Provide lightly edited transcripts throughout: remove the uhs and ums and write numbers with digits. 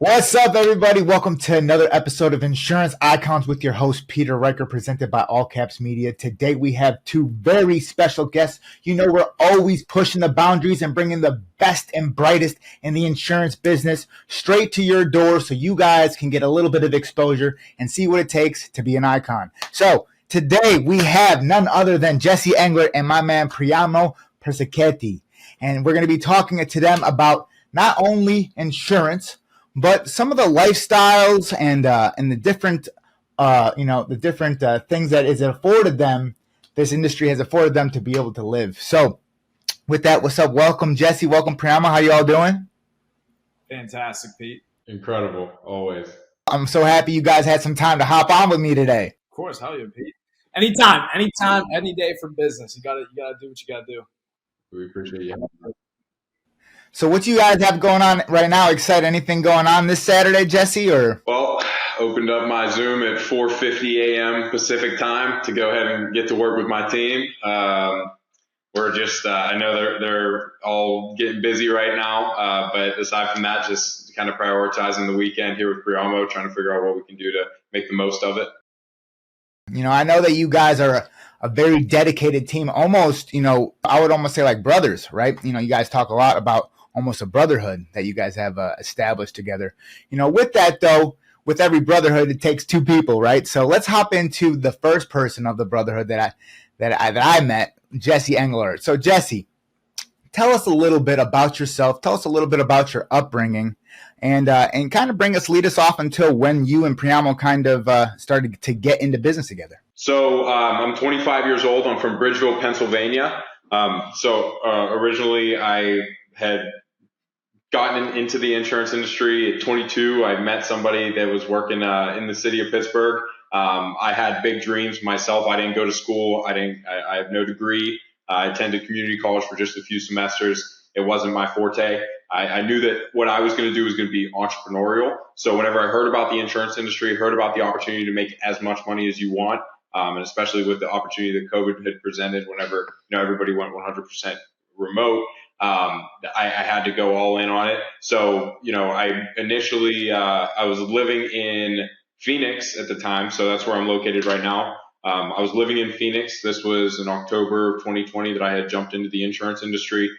What's up, everybody? Welcome to another episode of Insurance Icons with your host, Peter Reichter, presented by All Caps Media. Today, we have two very special guests. You know, we're always pushing the boundaries and bringing the best and brightest in the insurance business straight to your door so you guys can get a little bit of exposure and see what it takes to be an icon. So today, we have none other than Jesee Englert and my man, Priamo Persichetti. And we're going to be talking to them about not only insurance, but some of the lifestyles and the different things that is afforded them, this industry has afforded them to be able to live. So with that, what's up? Welcome, Jesee. Welcome, Priamo. How you all doing? Fantastic, Pete. Incredible, always. I'm so happy you guys had some time to hop on with me today. Of course, hell yeah, Pete. Anytime, any day for business. You gotta do what you gotta do. We appreciate you. So what you guys have going on right now? Excited? Anything going on this Saturday, Jesee? Or Opened up my Zoom at 4:50 a.m. Pacific time to go ahead and get to work with my team. We're just, I know they're all getting busy right now, but aside from that, just kind of prioritizing the weekend here with Priamo, trying to figure out what we can do to make the most of it. You know, I know that you guys are a very dedicated team, almost, I would almost say like brothers, right? You guys talk a lot about almost a brotherhood that you guys have established together. With that, though, with every brotherhood, it takes two people, right? So let's hop into the first person of the brotherhood that I met, Jesee Englert. So Jesee, tell us a little bit about yourself. Tell us a little bit about your upbringing, and kind of lead us off until when you and Priamo kind of started to get into business together. So I'm 25 years old. I'm from Bridgeville, Pennsylvania. Originally I had gotten into the insurance industry at 22. I met somebody that was working in the city of Pittsburgh. I had big dreams myself. I didn't go to school. I have no degree. I attended community college for just a few semesters. It wasn't my forte. I knew that what I was going to do was going to be entrepreneurial. So whenever I heard about the insurance industry, heard about the opportunity to make as much money as you want, and especially with the opportunity that COVID had presented whenever everybody went 100% remote, I had to go all in on it. So, I initially, I was living in Phoenix at the time. So that's where I'm located right now. I was living in Phoenix. This was in October of 2020 that I had jumped into the insurance industry.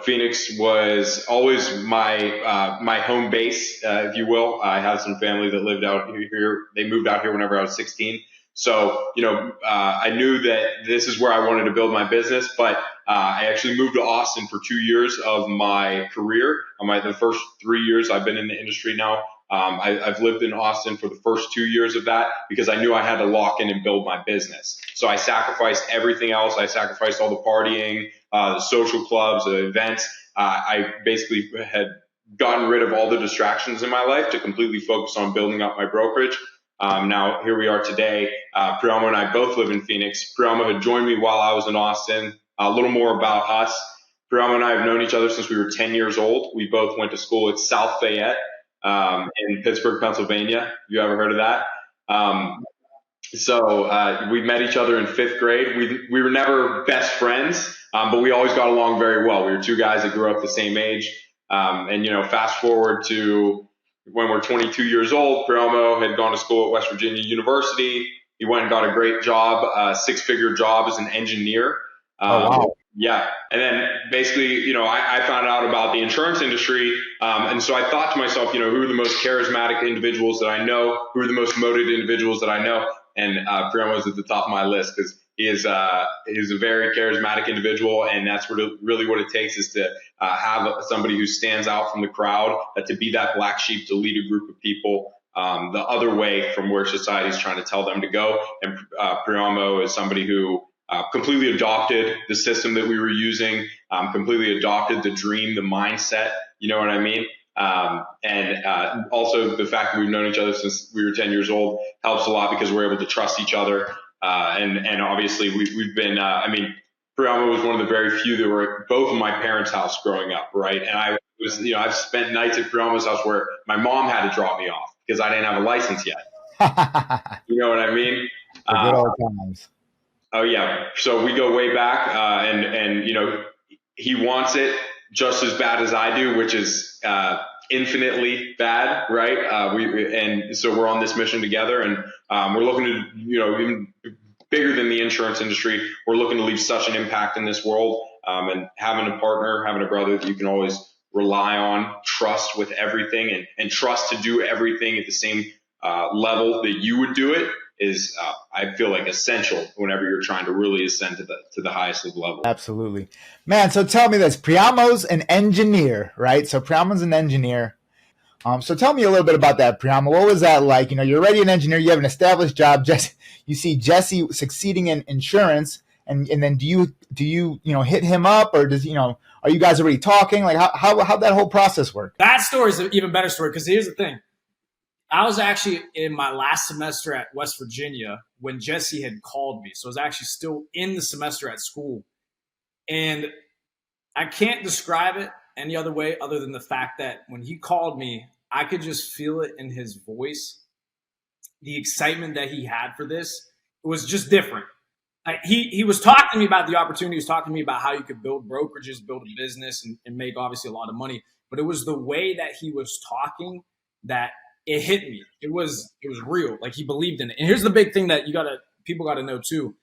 Phoenix was always my home base, if you will. I had some family that lived out here. They moved out here whenever I was 16. So, I knew that this is where I wanted to build my business, but I actually moved to Austin for 2 years of my career. The first 3 years I've been in the industry now. I've lived in Austin for the first 2 years of that because I knew I had to lock in and build my business. So I sacrificed everything else. I sacrificed all the partying, the social clubs, the events. I basically had gotten rid of all the distractions in my life to completely focus on building up my brokerage. Now, here we are today. Priamo and I both live in Phoenix. Priamo had joined me while I was in Austin. A little more about us. Priamo and I have known each other since we were 10 years old. We both went to school at South Fayette in Pittsburgh, Pennsylvania. You ever heard of that? We met each other in 5th grade. We were never best friends, but we always got along very well. We were two guys that grew up the same age. Fast forward to when we're 22 years old, Priamo had gone to school at West Virginia University. He went and got a great job, a 6-figure job as an engineer. Wow. Yeah. And then basically, I found out about the insurance industry. And so I thought to myself, who are the most charismatic individuals that I know? Who are the most motivated individuals that I know? And Priamo is at the top of my list because he's a very charismatic individual. And that's really what it takes is to have somebody who stands out from the crowd, to be that black sheep, to lead a group of people the other way from where society is trying to tell them to go. And Priamo is somebody who completely adopted the system that we were using, completely adopted the dream, the mindset, you know what I mean? Also the fact that we've known each other since we were 10 years old helps a lot because we're able to trust each other. And obviously we've been, Priamo was one of the very few that were at both of my parents' house growing up, right? And I've spent nights at Priamo's house where my mom had to drop me off because I didn't have a license yet. You know what I mean? The good old times. Oh yeah. So we go way back, and he wants it just as bad as I do, which is infinitely bad, right? And so we're on this mission together, and we're looking to, even bigger than the insurance industry, we're looking to leave such an impact in this world. And having a partner, having a brother that you can always rely on, trust with everything, and trust to do everything at the same level that you would do it is, I feel like, essential whenever you're trying to really ascend to the highest of level. Absolutely, man. So tell me this: Priamo's an engineer, right? So Priamo's an engineer. So tell me a little bit about that, Priamo. What was that like? You're already an engineer. You have an established job. You see Jesee succeeding in insurance, and then do you hit him up, or are you guys already talking? Like how'd that whole process work? That story is an even better story because here's the thing. I was actually in my last semester at West Virginia when Jesee had called me. So I was actually still in the semester at school. And I can't describe it any other way other than the fact that when he called me, I could just feel it in his voice. The excitement that he had for this, it was just different. He was talking to me about the opportunity. He was talking to me about how you could build brokerages, build a business, and make obviously a lot of money. But it was the way that he was talking that it hit me. It was real. Like, he believed in it. And here's the big thing that people got to know too.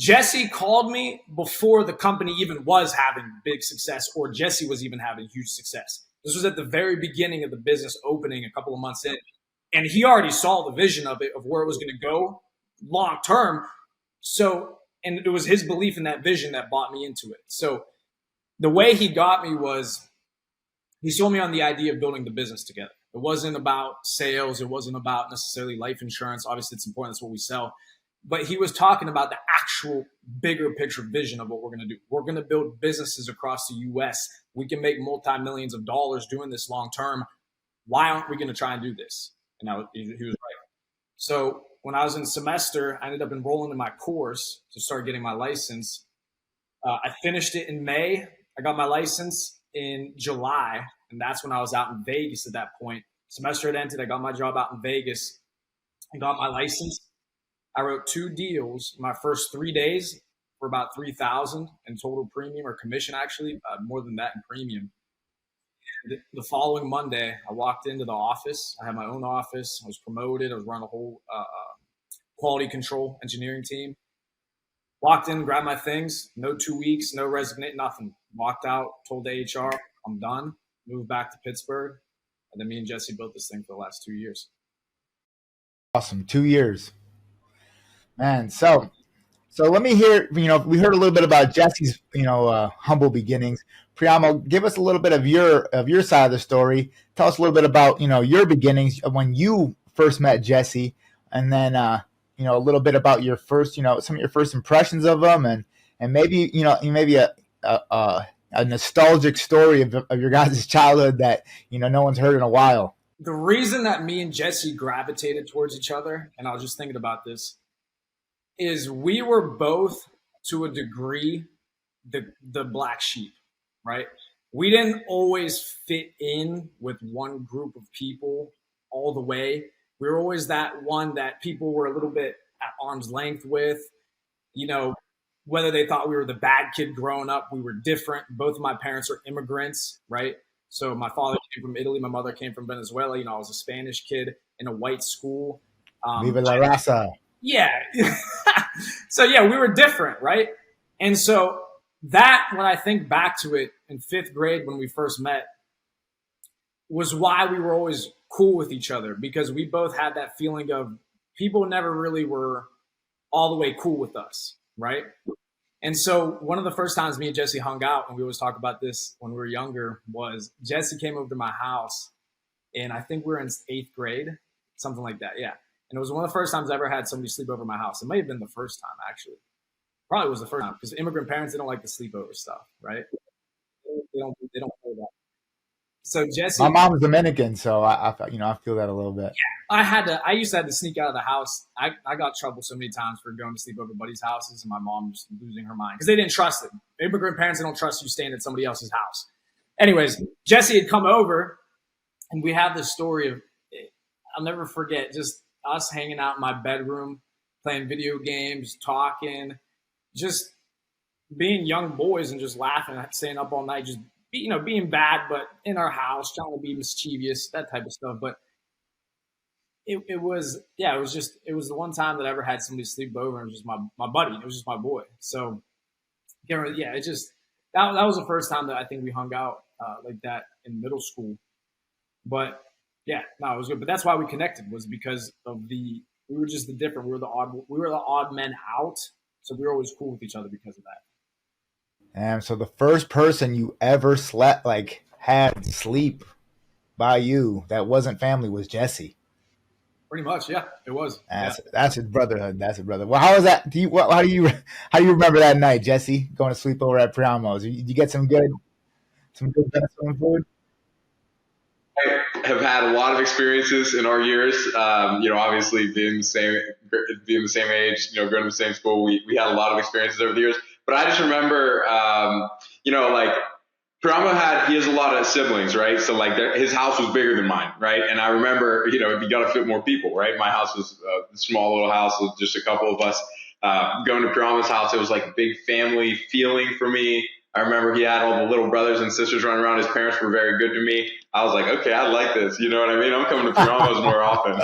Jesee called me before the company even was having big success, or Jesee was even having huge success. This was at the very beginning of the business opening, a couple of months in. And he already saw the vision of it, of where it was going to go long term. So, and it was his belief in that vision that brought me into it. So the way he got me was he sold me on the idea of building the business together. It wasn't about sales. It wasn't about necessarily life insurance. Obviously, it's important. That's what we sell. But he was talking about the actual bigger picture vision of what we're going to do. We're going to build businesses across the U.S. We can make multi-millions of dollars doing this long term. Why aren't we going to try and do this? And he was right. So when I was in semester, I ended up enrolling in my course to start getting my license. I finished it in May. I got my license in July, and that's when I was out in Vegas at that point. Semester had ended. I got my job out in Vegas and got my license. I wrote 2 deals my first 3 days for about $3,000 in total premium, or commission, actually, more than that in premium. And the following Monday, I walked into the office. I had my own office. I was promoted. I was running a whole quality control engineering team. Walked in, grabbed my things. No 2 weeks, no resignation, nothing. Walked out, told the HR, I'm done. Moved back to Pittsburgh. And then me and Jesee built this thing for the last 2 years. Awesome, 2 years. Man, so let me hear, we heard a little bit about Jesee's, humble beginnings. Priamo, give us a little bit of your side of the story. Tell us a little bit about, your beginnings when you first met Jesee, and then, a little bit about your first, some of your first impressions of him, and maybe, maybe a nostalgic story of your guys' childhood that, no one's heard in a while. The reason that me and Jesee gravitated towards each other, and I was just thinking about this, is we were both, to a degree, the black sheep, right? We didn't always fit in with one group of people all the way. We were always that one that people were a little bit at arm's length with, whether they thought we were the bad kid growing up. We were different. Both of my parents are immigrants, right? So my father came from Italy. My mother came from Venezuela. I was a Spanish kid in a white school. Viva la raza. Yeah. So, yeah, we were different, right? And so that, when I think back to it in 5th grade when we first met, was why we were always cool with each other, because we both had that feeling of people never really were all the way cool with us, right? And so one of the first times me and Jesee hung out, and we always talk about this when we were younger, was Jesee came over to my house, and I think we were in 8th grade, something like that, yeah. And it was one of the first times I ever had somebody sleep over my house. It may have been the first time, actually. Probably was the first time, because immigrant parents, they don't like to sleep over stuff, right? They don't play that. So Jesee, my mom's Dominican, so I feel that a little bit. Yeah, I used to have to sneak out of the house. I got trouble so many times for going to sleep over buddies' houses, and my mom just losing her mind because they didn't trust it. Immigrant parents, they don't trust you staying at somebody else's house. Anyways, Jesee had come over, and we have this story of, I'll never forget, just us hanging out in my bedroom, playing video games, talking, just being young boys and just laughing, staying up all night, just being bad, but in our house, trying to be mischievous, that type of stuff. But it was the one time that I ever had somebody sleep over, and it was just my buddy. It was just my boy. So it just that was the first time that I think we hung out like that in middle school. But yeah, no, it was good. But that's why we connected, was because of we were just the different. We were the odd men out. So we were always cool with each other because of that. And so the first person you ever had sleep by you that wasn't family was Jesee. Pretty much, yeah, it was. That's his brotherhood. That's his brother. Well, how was that? How do you remember that night, Jesee, going to sleep over at Priamo's? Did you get some good Venezuelan food? I have had a lot of experiences in our years. Obviously being the same age, going to the same school, we had a lot of experiences over the years. But I just remember, Priamo he has a lot of siblings, right? So his house was bigger than mine, right? And I remember, you got to fit more people, right? My house was a small little house with just a couple of us. Going to Priamo's house, it was like a big family feeling for me. I remember he had all the little brothers and sisters running around. His parents were very good to me. I was like, okay, I like this. You know what I mean? I'm coming to Priamo's more often.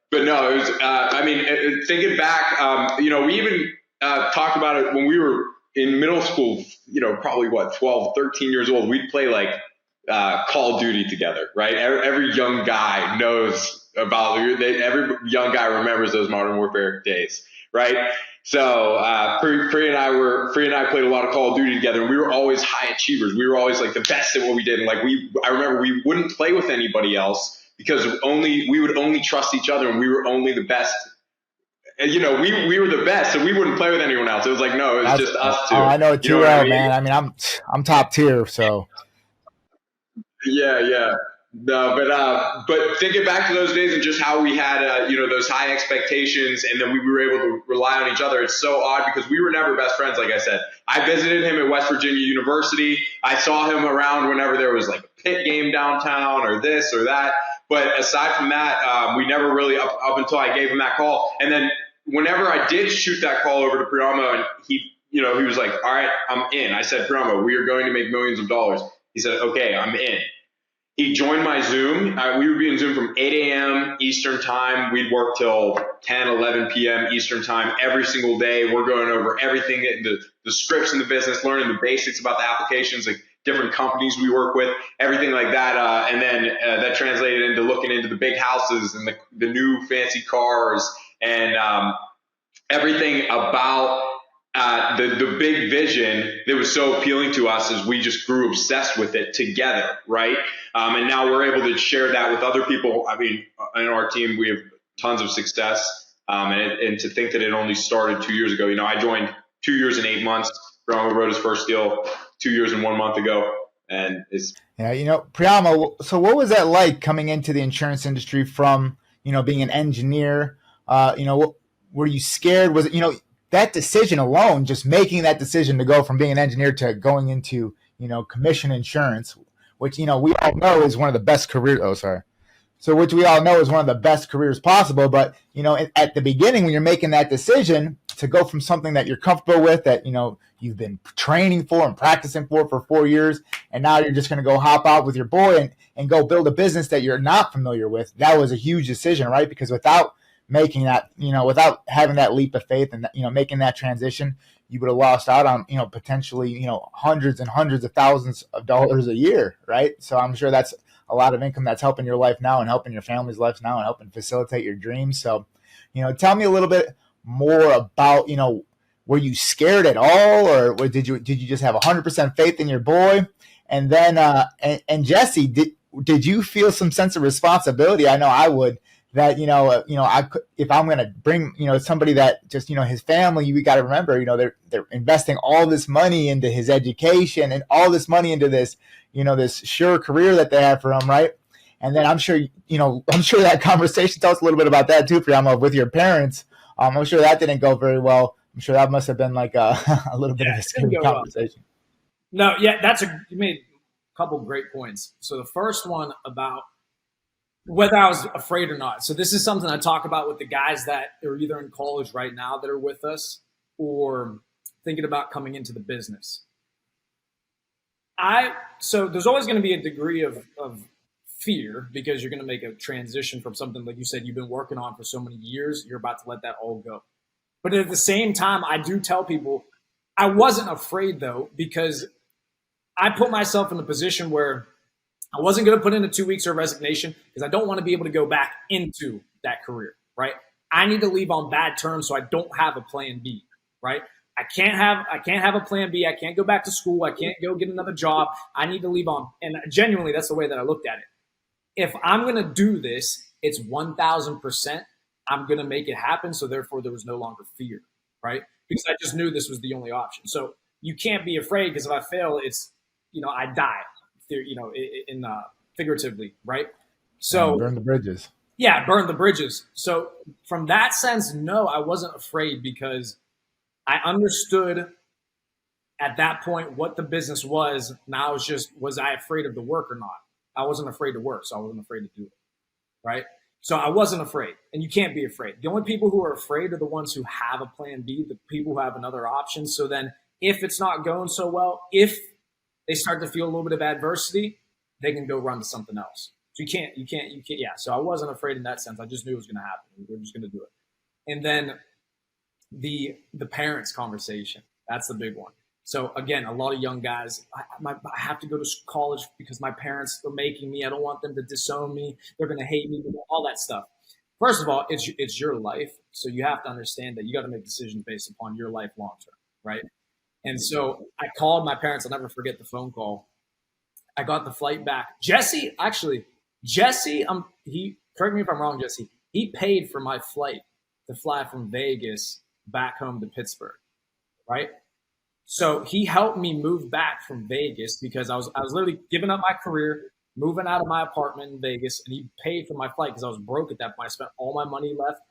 But no, it was, thinking back, we even talked about it when we were in middle school, probably 12, 13 years old. We'd play Call of Duty together, right? Every young guy knows about every young guy remembers those Modern Warfare days, right? So Free and I played a lot of Call of Duty together, and we were always high achievers. We were always the best at what we did. And I remember we wouldn't play with anybody else because we would only trust each other, and we were only the best. And, we were the best, so we wouldn't play with anyone else. It was no, it was just us two. Oh, I know it too well, man. I mean, I'm top tier, so. Yeah. No, but thinking back to those days and just how we had, those high expectations, and then we were able to rely on each other. It's so odd because we were never best friends. Like I said, I visited him at West Virginia University. I saw him around whenever there was a pit game downtown or this or that. But aside from that, we never really up until I gave him that call. And then whenever I did shoot that call over to Priamo, and he was like, all right, I'm in. I said, Priamo, we are going to make millions of dollars. He said, okay, I'm in. He joined my Zoom. We would be in Zoom from 8 a.m. Eastern time. We'd work till 10, 11 p.m. Eastern time every single day. We're going over everything, the scripts in the business, learning the basics about the applications, different companies we work with, everything like that. And then that translated into looking into the big houses and the new fancy cars and everything about the big vision that was so appealing to us as we just grew obsessed with it together, right? And now we're able to share that with other people. I mean, in our team, we have tons of success. And to think that it only started 2 years ago, I joined 2 years and 8 months. Priamo wrote his first deal 2 years and 1 month ago. And it's. Yeah, Priamo, so what was that like coming into the insurance industry from, being an engineer? Were you scared? Was it, that decision alone, just making that decision to go from being an engineer to going into, commission insurance, which, we all know is one of the best careers. Oh, sorry. So which we all know is one of the best careers possible. But, at the beginning, when you're making that decision to go from something that you're comfortable with, that, you've been training for and practicing for 4 years, and now you're just going to go hop out with your boy and go build a business that you're not familiar with, that was a huge decision, right? Because without making that, without having that leap of faith and, making that transition, you would have lost out on, potentially, hundreds and hundreds of thousands of dollars a year, right? So I'm sure that's a lot of income that's helping your life now and helping your family's life now and helping facilitate your dreams. So, tell me a little bit more about, were you scared at all, or did you just have 100% faith in your boy? And then, and Jesee, did you feel some sense of responsibility? I know I would. That I could, if I'm going to bring somebody that just his family, we got to remember they're investing all this money into his education and all this money into this this sure career that they have for him, right? And then I'm sure that conversation, tell us a little bit about that too, Priamo, with your parents. I'm sure that didn't go very well. I'm sure that must have been like a little bit of a scary conversation. No, yeah, you made a couple of great points. So the first one about whether I was afraid or not. So this is something I talk about with the guys that are either in college right now that are with us or thinking about coming into the business. So there's always going to be a degree of fear because you're going to make a transition from something like you said you've been working on for so many years. You're about to let that all go. But at the same time, I do tell people I wasn't afraid though, because I put myself in a position where I wasn't going to put in a 2 weeks or resignation because I don't want to be able to go back into that career, right? I need to leave on bad terms so I don't have a plan B, right? I can't have a plan B. I can't go back to school. I can't go get another job. I need to leave on. And genuinely, that's the way that I looked at it. If I'm going to do this, it's 1,000%. I'm going to make it happen. So therefore, there was no longer fear, right? Because I just knew this was the only option. So you can't be afraid because if I fail, it's, I die, in figuratively, right? So and burn the bridges. Yeah, burn the bridges. So from that sense, no, I wasn't afraid because I understood at that point what the business was. Now it's just, was I afraid of the work or not? I wasn't afraid to work, so I wasn't afraid to do it, right? So I wasn't afraid, and you can't be afraid. The only people who are afraid are the ones who have a plan B, the people who have another option. So then if it's not going so well, if they start to feel a little bit of adversity, they can go run to something else. So you can't. Yeah. So I wasn't afraid in that sense. I just knew it was going to happen. We were just going to do it. And then the parents conversation, that's the big one. So again, a lot of young guys, I have to go to college because my parents are making me. I don't want them to disown me. They're going to hate me, all that stuff. First of all, it's your life. So you have to understand that you got to make decisions based upon your life long term, right? And so I called my parents. I'll never forget the phone call. I got the flight back. Jesee, correct me if I'm wrong, Jesee. He paid for my flight to fly from Vegas back home to Pittsburgh, right? So he helped me move back from Vegas because I was literally giving up my career, moving out of my apartment in Vegas, and he paid for my flight because I was broke at that point. I spent all my money left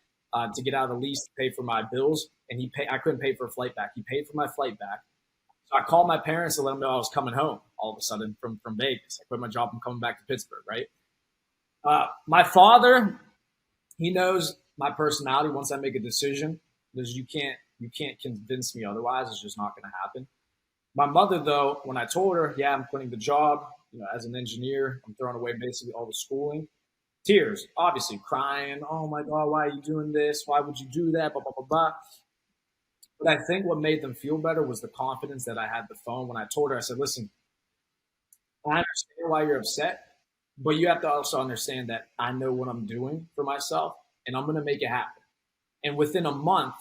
to get out of the lease to pay for my bills, and I couldn't pay for a flight back. He paid for my flight back. So I called my parents to let them know I was coming home all of a sudden from Vegas. I quit my job. I'm coming back to Pittsburgh, right? My father, he knows my personality. Once I make a decision, because you can't convince me otherwise. It's just not going to happen. My mother, though, when I told her, yeah, I'm quitting the job, as an engineer, I'm throwing away basically all the schooling. Tears, obviously, crying. Oh my God, why are you doing this? Why would you do that? Blah, blah, blah, blah. But I think what made them feel better was the confidence that I had the phone. When I told her, I said, listen, I understand why you're upset, but you have to also understand that I know what I'm doing for myself, and I'm going to make it happen. And within a month,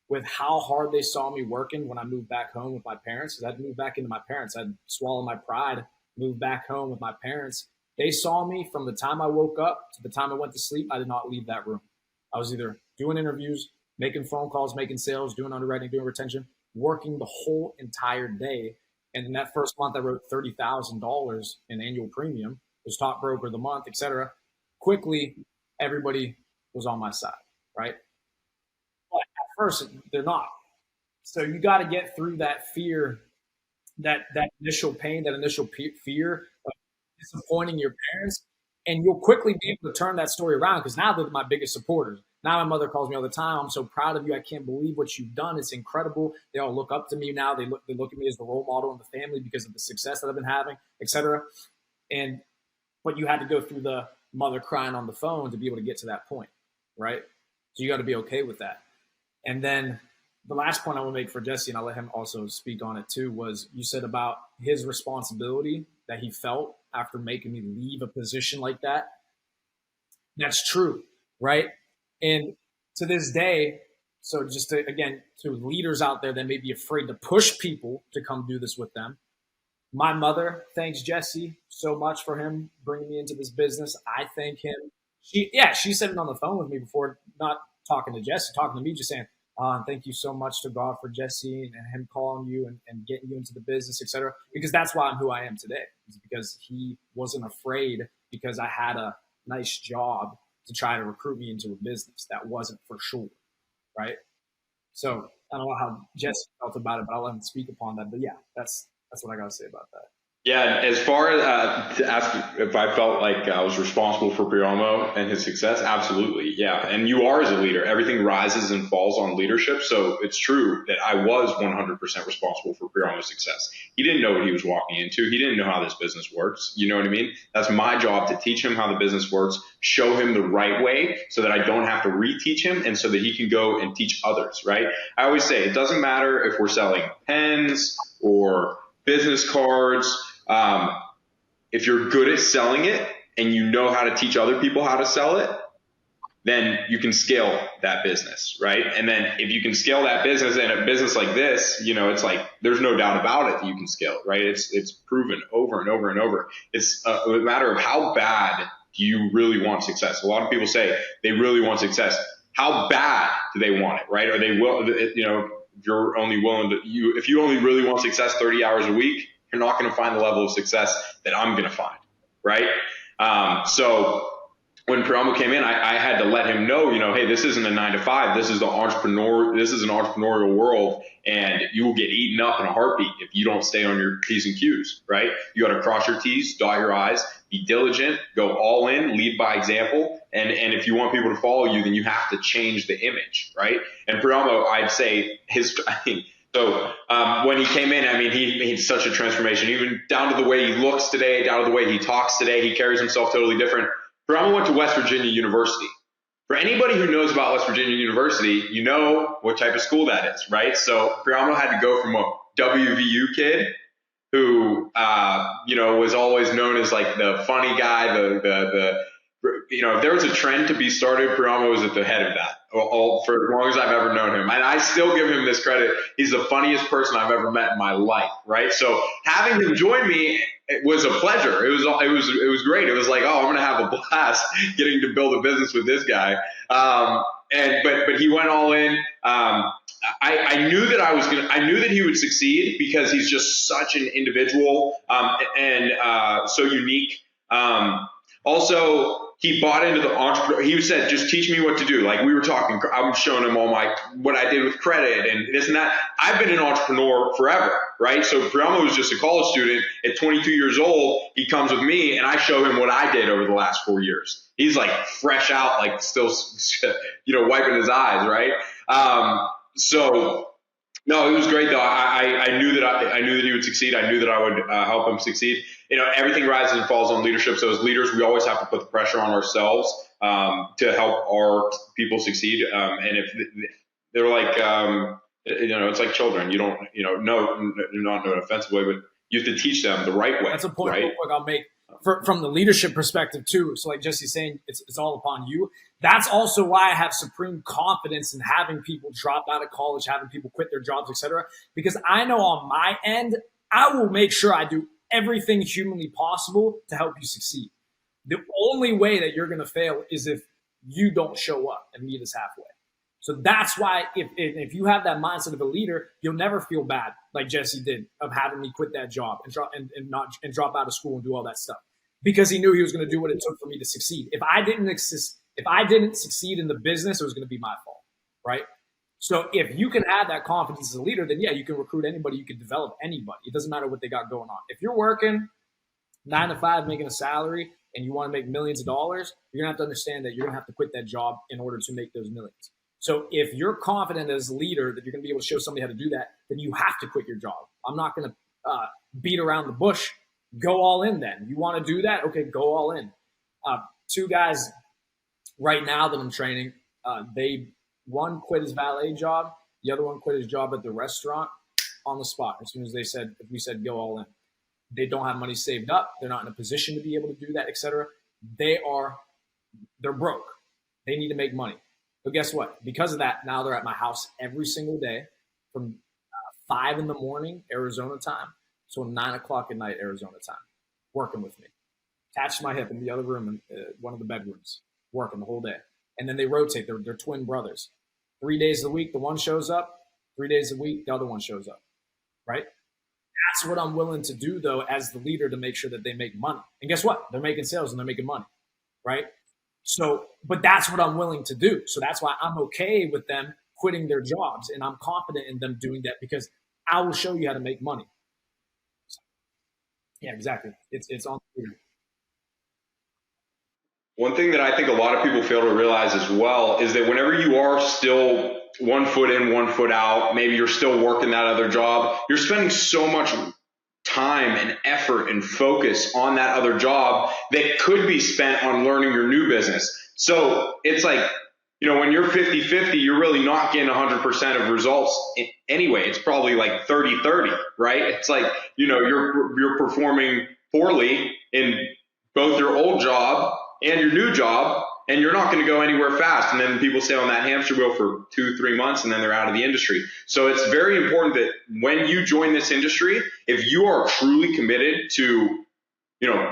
with how hard they saw me working when I moved back home with my parents, because I'd moved back into my parents, I'd swallow my pride, move back home with my parents. They saw me from the time I woke up to the time I went to sleep. I did not leave that room. I was either doing interviews, making phone calls, making sales, doing underwriting, doing retention, working the whole entire day. And in that first month, I wrote $30,000 in annual premium, was top broker of the month, et cetera. Quickly, everybody was on my side, right? But at first, they're not. So you got to get through that fear, that initial pain, that initial fear of disappointing your parents, and you'll quickly be able to turn that story around because now they're my biggest supporters. Now my mother calls me all the time. I'm so proud of you. I can't believe what you've done. It's incredible. They all look up to me now. They look at me as the role model in the family because of the success that I've been having, et cetera. But you had to go through the mother crying on the phone to be able to get to that point, right? So you got to be okay with that. And then the last point I want to make for Jesee, and I'll let him also speak on it too, was you said about his responsibility that he felt after making me leave a position like that. That's true, right? And to this day, so just to, again, to leaders out there that may be afraid to push people to come do this with them, my mother thanks Jesee so much for him bringing me into this business. I thank him. She said it on the phone with me before, not talking to Jesee, talking to me, just saying, thank you so much to God for Jesee and him calling you and getting you into the business, et cetera. Because that's why I'm who I am today. It's because he wasn't afraid because I had a nice job to try to recruit me into a business that wasn't for sure, right? So I don't know how Jesee felt about it, but I'll let him speak upon that. But yeah, that's what I got to say about that. Yeah, as far as to ask if I felt like I was responsible for Priamo and his success, absolutely. Yeah. And you are as a leader. Everything rises and falls on leadership. So it's true that I was 100% responsible for Priamo's success. He didn't know what he was walking into. He didn't know how this business works. You know what I mean? That's my job to teach him how the business works, show him the right way so that I don't have to reteach him and so that he can go and teach others, right? I always say it doesn't matter if we're selling pens or business cards. If you're good at selling it and you know how to teach other people how to sell it, then you can scale that business, right? And then if you can scale that business, and a business like this, it's like there's no doubt about it that you can scale it, right? It's proven over and over and over. It's a matter of how bad do you really want success. A lot of people say they really want success. How bad do they want it, right? Or they will, if you're only willing to, if you only really want success 30 hours a week, you're not going to find the level of success that I'm going to find, right? So when Priamo came in, I had to let him know, hey, this isn't a 9 to 5. This is an entrepreneurial world, and you will get eaten up in a heartbeat if you don't stay on your P's and Q's, right? You got to cross your T's, dot your I's, be diligent, go all in, lead by example. And if you want people to follow you, then you have to change the image, right? And Priamo, I'd say So when he came in, he made such a transformation, even down to the way he looks today, down to the way he talks today. He carries himself totally different. Priamo went to West Virginia University. For anybody who knows about West Virginia University, you know what type of school that is, right? So Priamo had to go from a WVU kid who, was always known as like the funny guy, if there was a trend to be started, Priamo was at the head of that for as long as I've ever known him. And I still give him this credit. He's the funniest person I've ever met in my life, right? So having him join me, it was a pleasure. It was great. It was like, oh, I'm going to have a blast getting to build a business with this guy. But he went all in. I knew that I knew that he would succeed because he's just such an individual, and so unique. Also, he bought into the entrepreneur. He said, just teach me what to do. Like we were talking, I'm showing him what I did with credit and this and that. I've been an entrepreneur forever, right? So Priamo was just a college student at 22 years old. He comes with me and I show him what I did over the last 4 years. He's like fresh out, like still, wiping his eyes, right? No, it was great though. I knew that he would succeed. I knew that I would help him succeed. Everything rises and falls on leadership. So as leaders, we always have to put the pressure on ourselves to help our people succeed. And if they're like, it's like children. You don't, not in an offensive way, but you have to teach them the right way. That's a point right? real quick I'll make from the leadership perspective too. So like Jesee's saying, it's all upon you. That's also why I have supreme confidence in having people drop out of college, having people quit their jobs, etc. Because I know on my end, I will make sure I do everything humanly possible to help you succeed. The only way that you're going to fail is if you don't show up and meet us halfway. So that's why if you have that mindset of a leader, you'll never feel bad like Jesee did of having me quit that job and drop out of school and do all that stuff because he knew he was going to do what it took for me to succeed. If I didn't succeed in the business, it was going to be my fault, right? So if you can have that confidence as a leader, then yeah, you can recruit anybody, you can develop anybody. It doesn't matter what they got going on. If you're working 9 to 5, making a salary, and you want to make millions of dollars, you're going to have to understand that you're going to have to quit that job in order to make those millions. So if you're confident as a leader that you're going to be able to show somebody how to do that, then you have to quit your job. I'm not going to beat around the bush. Go all in then. You want to do that? Okay, go all in. 2 guys right now that I'm training, one quit his valet job. The other one quit his job at the restaurant on the spot. As soon as we said go all in. They don't have money saved up. They're not in a position to be able to do that, etc. They're broke. They need to make money. But guess what? Because of that, now they're at my house every single day from 5 in the morning, Arizona time, so 9 o'clock at night, Arizona time, working with me. Attached to my hip in the other room, in one of the bedrooms, working the whole day. And then they rotate. They're twin brothers. 3 days a week, the one shows up. 3 days a week, the other one shows up, right? That's what I'm willing to do, though, as the leader to make sure that they make money. And guess what? They're making sales and they're making money, right? So, but that's what I'm willing to do. So that's why I'm okay with them quitting their jobs. And I'm confident in them doing that because I will show you how to make money. Yeah, exactly. It's on. One thing that I think a lot of people fail to realize as well is that whenever you are still 1 foot in, 1 foot out, maybe you're still working that other job, you're spending so much time and effort and focus on that other job that could be spent on learning your new business. So it's like, when you're 50-50, you're really not getting 100% of results anyway. It's probably like 30-30, right? It's like, you're performing poorly in both your old job and your new job, and you're not going to go anywhere fast. And then people stay on that hamster wheel for 2-3 months, and then they're out of the industry. So it's very important that when you join this industry, if you are truly committed to,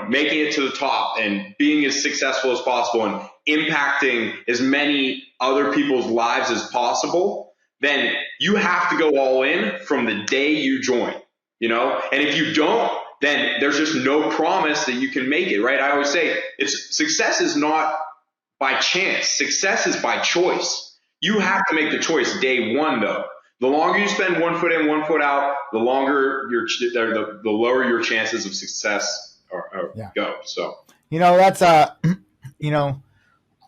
making it to the top and being as successful as possible and impacting as many other people's lives as possible, then you have to go all in from the day you join, and if you don't, then there's just no promise that you can make it, right? I always say success is not by chance. Success is by choice. You have to make the choice day one, though. The longer you spend 1 foot in, 1 foot out, the lower your chances of success go. So, that's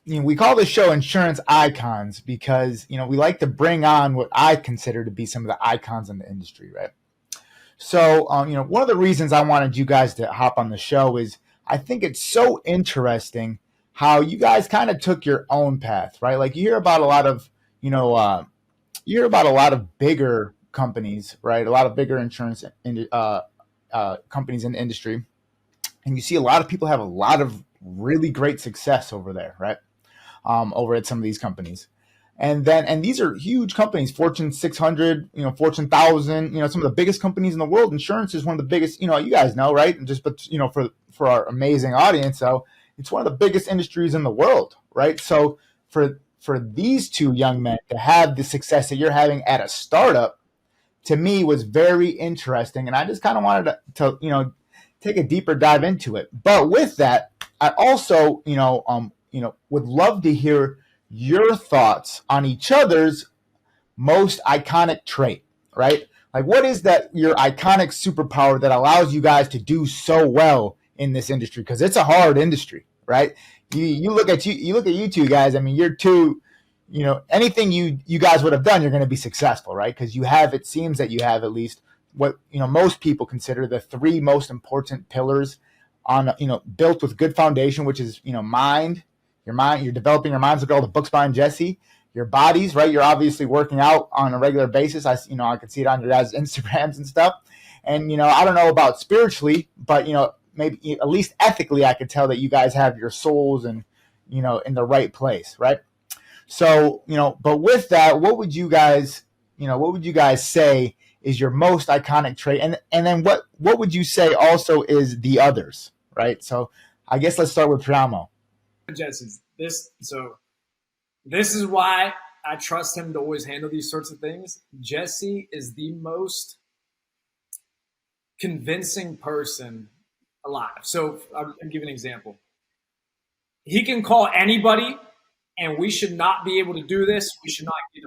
we call this show Insurance Icons because, we like to bring on what I consider to be some of the icons in the industry, right? So, one of the reasons I wanted you guys to hop on the show is I think it's so interesting how you guys kind of took your own path, right? Like you hear about a lot of, bigger companies, right? A lot of bigger insurance companies in the industry. And you see a lot of people have a lot of really great success over there, right? Over at some of these companies. And these are huge companies, Fortune 600, Fortune 1000, some of the biggest companies in the world. Insurance is one of the biggest, you guys know, right? And for our amazing audience, so it's one of the biggest industries in the world, right? So for these two young men to have the success that you're having at a startup, to me was very interesting. And I just kind of wanted to take a deeper dive into it. But with that, I also, would love to hear your thoughts on each other's most iconic trait, right? Like what is that your iconic superpower that allows you guys to do so well in this industry? Because it's a hard industry, right? You look at you two guys, I mean, you're two, anything you guys would have done, you're going to be successful, right? Because it seems that you have at least what, most people consider the three most important pillars on, built with good foundation, which is, mind, you're developing your minds. Look at all the books by Jesee. Your bodies, right? You're obviously working out on a regular basis. I can see it on your guys' Instagrams and stuff. And, I don't know about spiritually, but, maybe at least ethically, I could tell that you guys have your souls and, in the right place, right? So, but with that, what would you guys say is your most iconic trait? And then what would you say also is the others, right? So I guess let's start with Priamo. Jesse's this is why I trust him to always handle these sorts of things. Jesee is the most convincing person alive. So I'll give an example. He can call anybody and we should not be able to do this. We should not get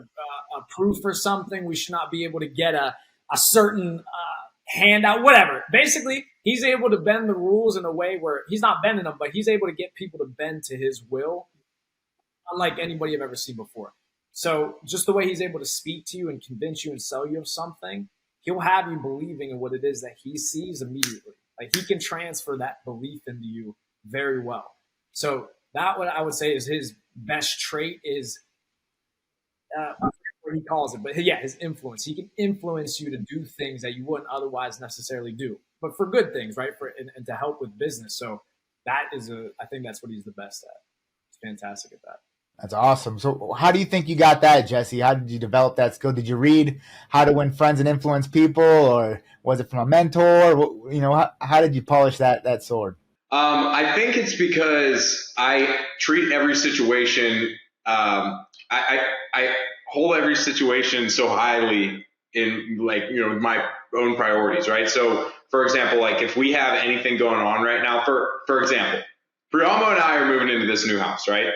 approved for something. We should not be able to get a certain handout, whatever. Basically, he's able to bend the rules in a way where he's not bending them, but he's able to get people to bend to his will, unlike anybody I've ever seen before. So just the way he's able to speak to you and convince you and sell you of something, he'll have you believing in what it is that he sees immediately. Like he can transfer that belief into you very well. So that what I would say is his best trait is what he calls it, but yeah, his influence. He can influence you to do things that you wouldn't otherwise necessarily do, but for good things, right? And to help with business. So that is I think that's what he's the best at. He's fantastic at that. That's awesome. So how do you think you got that, Jesee? How did you develop that skill? Did you read How to Win Friends and Influence People, or was it from a mentor? How did you polish that sword? I think it's because I treat every situation, I hold every situation so highly in my own priorities, right? So for example, like if we have anything going on right now, for example, Priamo and I are moving into this new house, right?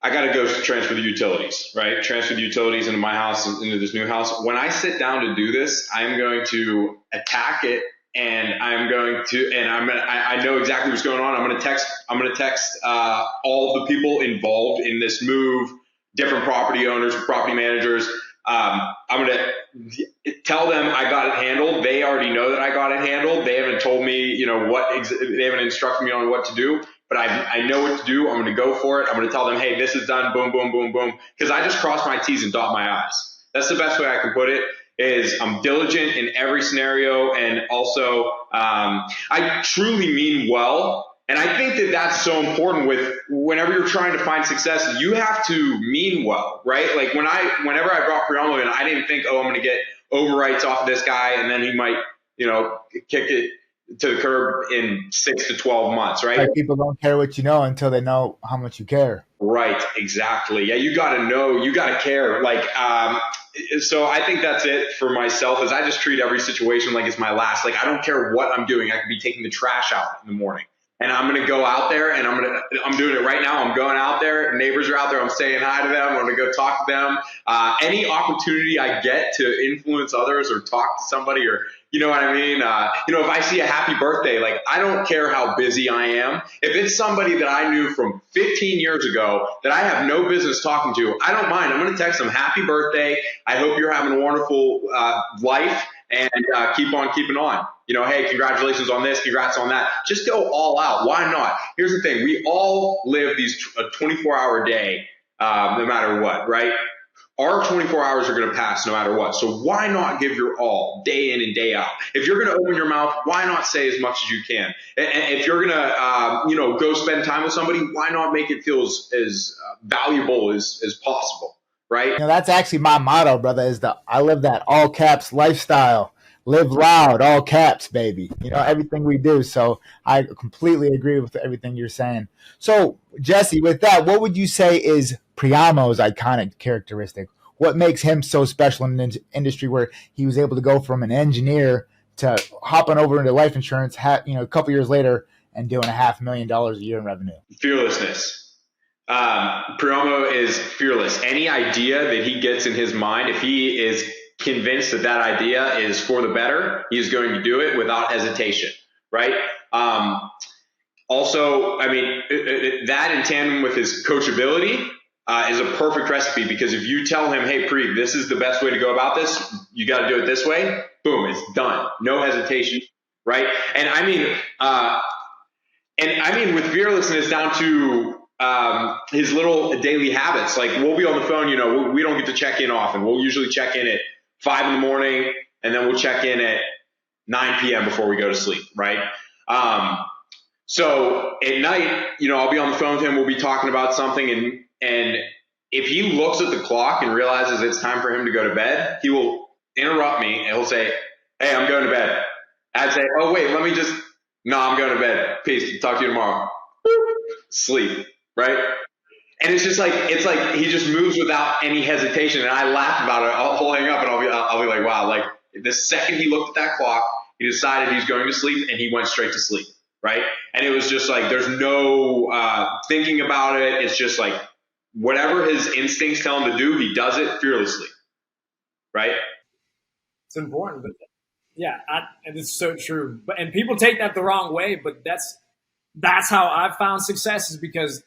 I got to go transfer the utilities, right? Transfer the utilities into my house, into this new house. When I sit down to do this, I'm going to attack it and I know exactly what's going on. I'm going to text all the people involved in this move, different property owners, property managers. I'm going to tell them I got it handled. They already know that I got it handled. They haven't told me, they haven't instructed me on what to do, but I know what to do. I'm going to go for it. I'm going to tell them, hey, this is done. Boom, boom, boom, boom. Because I just cross my T's and dot my I's. That's the best way I can put it. Is I'm diligent in every scenario, and also I truly mean well. And I think that that's so important with whenever you're trying to find success, you have to mean well, right? Like whenever I brought Priamo in, I didn't think, I'm going to get overwrites off of this guy, and then he might, kick it to the curb in 6 to 12 months, right? Like people don't care what you know until they know how much you care. Right, exactly. Yeah, you got to know, you got to care. So I think that's it for myself. Is I just treat every situation like it's my last. Like I don't care what I'm doing. I could be taking the trash out in the morning, and I'm going to go out there, and I'm doing it right now. I'm going out there. Neighbors are out there. I'm saying hi to them. I'm going to go talk to them. Any opportunity I get to influence others or talk to somebody, or you know what I mean? If I see a happy birthday, like I don't care how busy I am. If it's somebody that I knew from 15 years ago that I have no business talking to, I don't mind. I'm going to text them happy birthday. I hope you're having a wonderful life, and keep on keeping on. Hey, congratulations on this, congrats on that. Just go all out. Why not? Here's the thing. We all live a 24-hour day, no matter what, right? Our 24 hours are going to pass no matter what. So why not give your all day in and day out? If you're going to open your mouth, why not say as much as you can? And if you're going to, go spend time with somebody, why not make it feel as valuable as possible, right? That's actually my motto, brother, I live that all caps lifestyle. Live loud, all caps, baby. Everything we do. So I completely agree with everything you're saying. So, Jesee, with that, what would you say is Priamo's iconic characteristic? What makes him so special in the industry where he was able to go from an engineer to hopping over into life insurance, a couple years later and doing $500,000 a year in revenue? Fearlessness. Priamo is fearless. Any idea that he gets in his mind, if he is convinced that idea is for the better, he's going to do it without hesitation, right? Also, that in tandem with his coachability is a perfect recipe, because if you tell him, hey, Pri, this is the best way to go about this, you got to do it this way, boom, it's done. No hesitation, right? And with fearlessness down to his little daily habits. Like we'll be on the phone, we don't get to check in often. We'll usually check in at 5 in the morning, and then we'll check in at 9 p.m. before we go to sleep, right? So at night, I'll be on the phone with him. We'll be talking about something, and if he looks at the clock and realizes it's time for him to go to bed, he will interrupt me and he'll say, hey, I'm going to bed. I'd say, oh, wait, no, I'm going to bed. Peace. Talk to you tomorrow. Sleep, right? And it's just it's like he just moves without any hesitation. And I laugh about it. I'll hang up and I'll be like, wow, like the second he looked at that clock, he decided he's going to sleep, and he went straight to sleep, right? And it was just like, there's no thinking about it. It's just like whatever his instincts tell him to do, he does it fearlessly, right? It's important, but yeah, and it's so true. And people take that the wrong way, but that's how I've found success, is because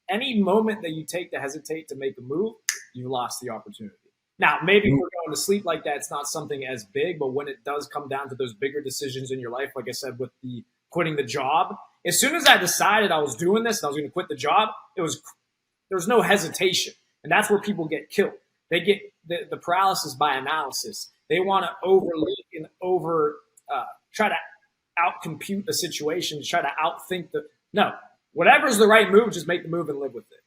any moment that you take to hesitate to make a move, you lost the opportunity. Now, maybe we're going to sleep like that, it's not something as big, but when it does come down to those bigger decisions in your life, like I said, with the quitting the job, as soon as I decided I was doing this and I was going to quit the job, there was no hesitation. And that's where people get killed. They get the paralysis by analysis. They want to overleap and try to outcompute a situation, try to outthink no. Whatever's the right move, just make the move and live with it,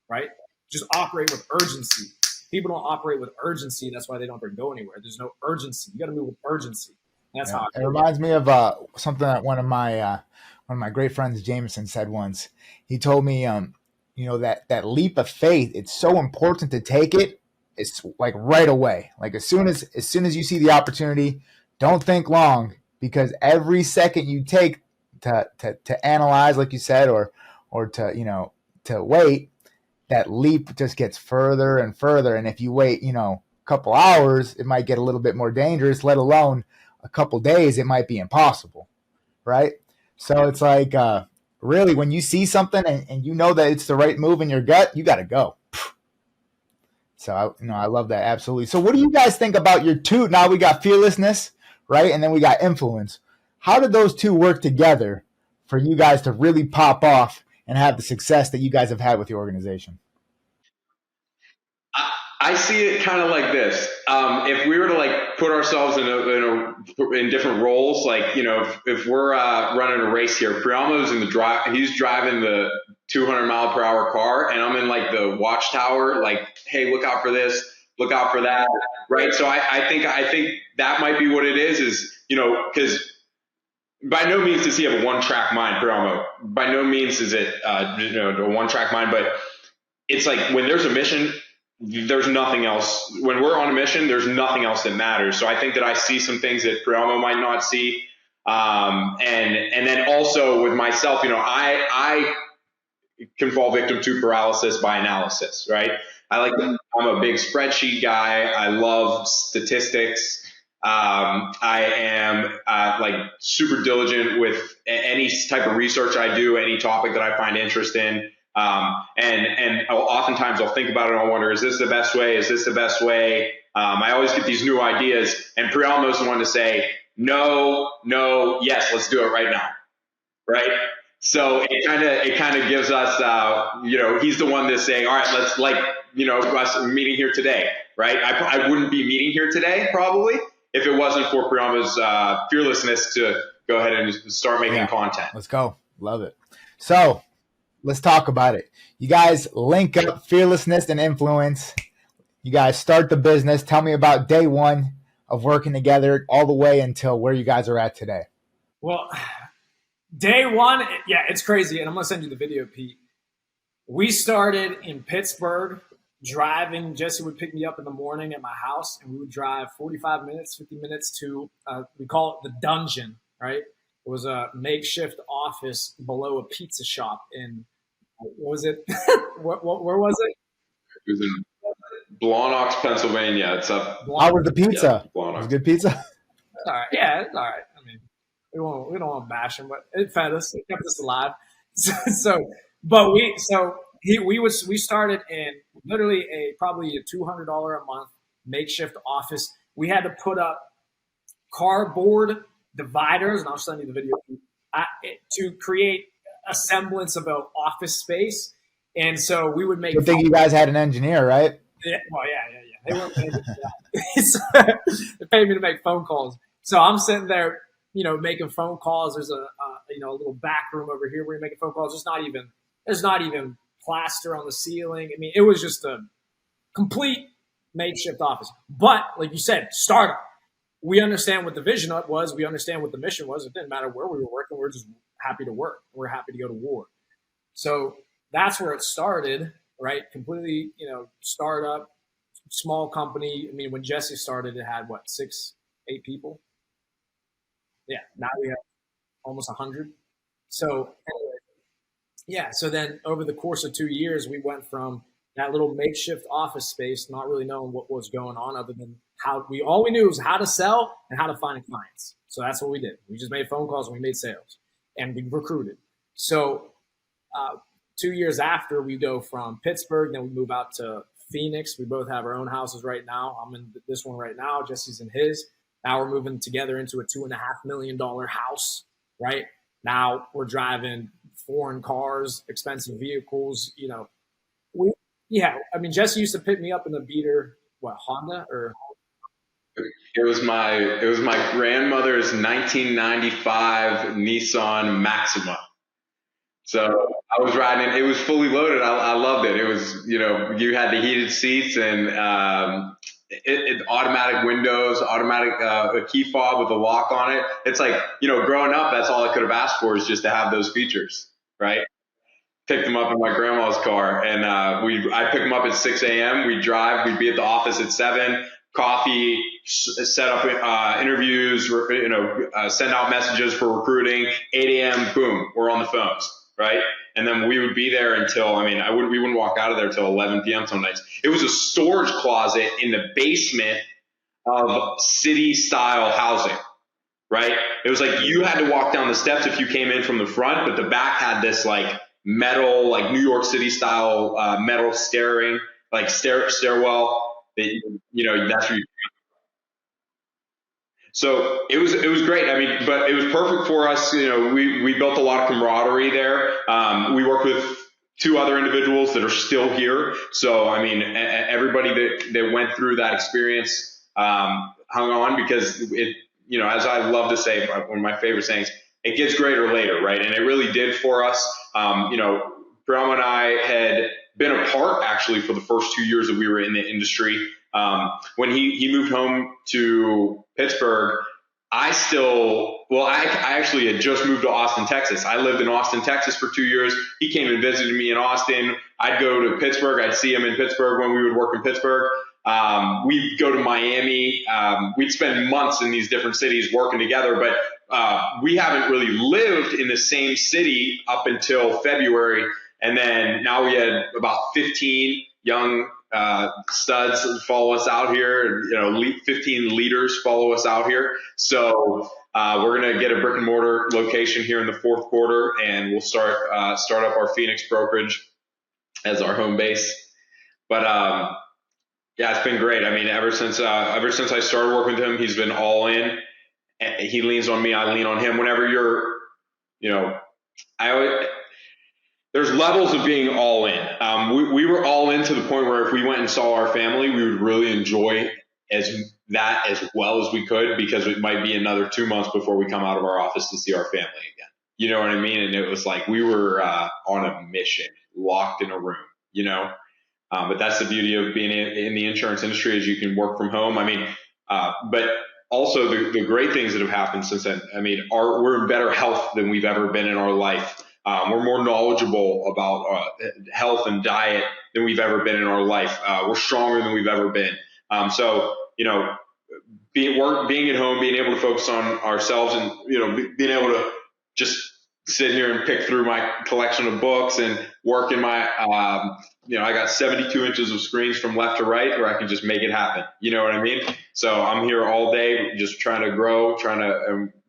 right? Just operate with urgency. People don't operate with urgency. That's why they don't go anywhere. There's no urgency. You got to move with urgency. That's how it reminds me of something that one of my great friends, Jameson, said once. He told me, that leap of faith, it's so important to take it. It's like right away. Like as soon as you see the opportunity, don't think long, because every second you take to analyze, like you said, or to wait, that leap just gets further and further. And if you wait, a couple hours, it might get a little bit more dangerous, let alone a couple days, it might be impossible, right? So it's like really when you see something and you know that it's the right move in your gut, you got to go. So I love that, absolutely. So what do you guys think about your two? Now we got fearlessness, right, and then we got influence. How did those two work together for you guys to really pop off and have the success that you guys have had with your organization? I see it kind of like this. If we were to like put ourselves in different roles, like, if we're running a race here, Priamo's in the drive, he's driving the 200 mile per hour car, and I'm in like the watchtower, like, hey, look out for this, look out for that, right? So I think that might be what it is, because by no means does he have a one-track mind, Priamo. By no means is it a one-track mind, but it's like when there's a mission, there's nothing else. When we're on a mission, there's nothing else that matters. So I think that I see some things that Priamo might not see. And then also with myself, I can fall victim to paralysis by analysis, right? I'm a big spreadsheet guy. I love statistics. I am like super diligent with any type of research I do, any topic that I find interest in. And oftentimes I'll think about it and I'll wonder, is this the best way? Is this the best way? I always get these new ideas, and Priamo's the one to say, no, yes, let's do it right now. Right? So it kind of gives us, he's the one to say, all right, let's us meeting here today. Right? I wouldn't be meeting here today probably if it wasn't for Priamo's fearlessness to go ahead and start making content. Let's go. Love it. So let's talk about it. You guys link up fearlessness and influence. You guys start the business. Tell me about day one of working together all the way until where you guys are at today. Well, day one, yeah, it's crazy. And I'm going to send you the video, Pete. We started in Pittsburgh driving. Jesee would pick me up in the morning at my house, and we would drive 45 minutes, 50 minutes to, we call it the dungeon, right? It was a makeshift office below a pizza shop in, what was it? Where was it? It was in Blawnox, Pennsylvania. It's up. How was the pizza? Yeah, it was good pizza. All right. Yeah, it's all right. I mean, we don't want to bash him, but it fed us. It kept us alive. We started in literally probably a $200 a month makeshift office. We had to put up cardboard dividers, and I'll send you the video to create a semblance of an office space. And so we would make. I think you guys had an engineer, right? Yeah. Well, yeah. They weren't paying me for that. They paid me to make phone calls. So I'm sitting there, making phone calls. There's a little back room over here where you're making phone calls. There's not even plaster on the ceiling. I mean, it was just a complete makeshift office. But like you said, startup. We understand what the vision was. We understand what the mission was. It didn't matter where we were working. We were just happy to work. We're happy to go to war. So that's where it started, right? Completely, startup, small company. I mean, when Jesee started, it had 6, 8 people. Yeah, now we have almost 100. So anyway, yeah. So then over the course of 2 years, we went from that little makeshift office space, not really knowing what was going on other than all we knew was how to sell and how to find clients. So that's what we did. We just made phone calls and we made sales and we recruited. So 2 years after, we go from Pittsburgh, then we move out to Phoenix. We both have our own houses right now. I'm in this one right now. Jesee's in his. Now we're moving together into a $2.5 million house, right? Now we're driving foreign cars, expensive vehicles, I mean, Jesee used to pick me up in a beater, Honda or? It was my grandmother's 1995 Nissan Maxima. So I was riding it. It was fully loaded. I loved it. It was, you had the heated seats and it automatic windows, automatic a key fob with a lock on it. It's like, growing up, that's all I could have asked for is just to have those features, right? Picked them up in my grandma's car, and I pick them up at 6 a.m. We'd drive. We'd be at the office at 7. Coffee, set up interviews, send out messages for recruiting. 8 a.m. Boom, we're on the phones, right? And then we would be there until we wouldn't walk out of there until 11 p.m. some nights. It was a storage closet in the basement of city-style housing. right? It was like you had to walk down the steps if you came in from the front, but the back had this like metal, like New York City style metal stairwell that, that's where you. So it was great. I mean, but it was perfect for us. We built a lot of camaraderie there. We worked with two other individuals that are still here. So I mean, everybody that went through that experience hung on, because it, as I love to say, one of my favorite sayings, it gets greater later, right? And it really did for us. Priamo and I had been apart actually for the first 2 years that we were in the industry. When he moved home to Pittsburgh, I actually had just moved to Austin, Texas. I lived in Austin, Texas for 2 years. He came and visited me in Austin. I'd go to Pittsburgh. I'd see him in Pittsburgh when we would work in Pittsburgh. We'd go to Miami. We'd spend months in these different cities working together, but we haven't really lived in the same city up until February. And then now we had about 15 young studs follow us out here, 15 leaders follow us out here. So we're going to get a brick and mortar location here in the fourth quarter, and we'll start up our Phoenix brokerage as our home base. But yeah, it's been great. I mean, ever since I started working with him, he's been all in. He leans on me, I lean on him. Whenever there's levels of being all in. We were all in to the point where if we went and saw our family, we would really enjoy as well as we could, because it might be another 2 months before we come out of our office to see our family again. You know what I mean? And it was like we were on a mission, locked in a room, But that's the beauty of being in the insurance industry, is you can work from home. I mean, but also the great things that have happened since then. I mean, we're in better health than we've ever been in our life. We're more knowledgeable about health and diet than we've ever been in our life. We're stronger than we've ever been. So, being at home, being able to focus on ourselves, and, being able to just sit here and pick through my collection of books and work in my, I got 72 inches of screens from left to right where I can just make it happen. You know what I mean? So I'm here all day just trying to grow,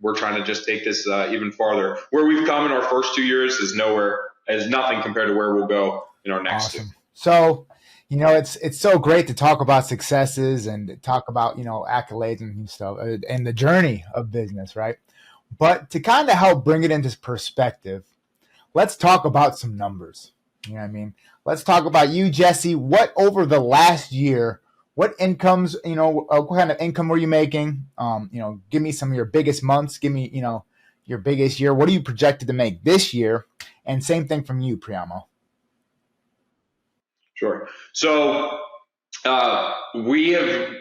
we're trying to just take this even farther. Where we've come in our first 2 years is nothing compared to where we'll go in our next Awesome. two. So, it's so great to talk about successes and talk about, accolades and stuff and the journey of business, right? But to kind of help bring it into perspective, let's talk about some numbers. You know what I mean? Let's talk about you, Jesee. What over the last year, what incomes, what kind of income were you making? Give me some of your biggest months. Give me, your biggest year. What are you projected to make this year? And same thing from you, Priamo. Sure. So we have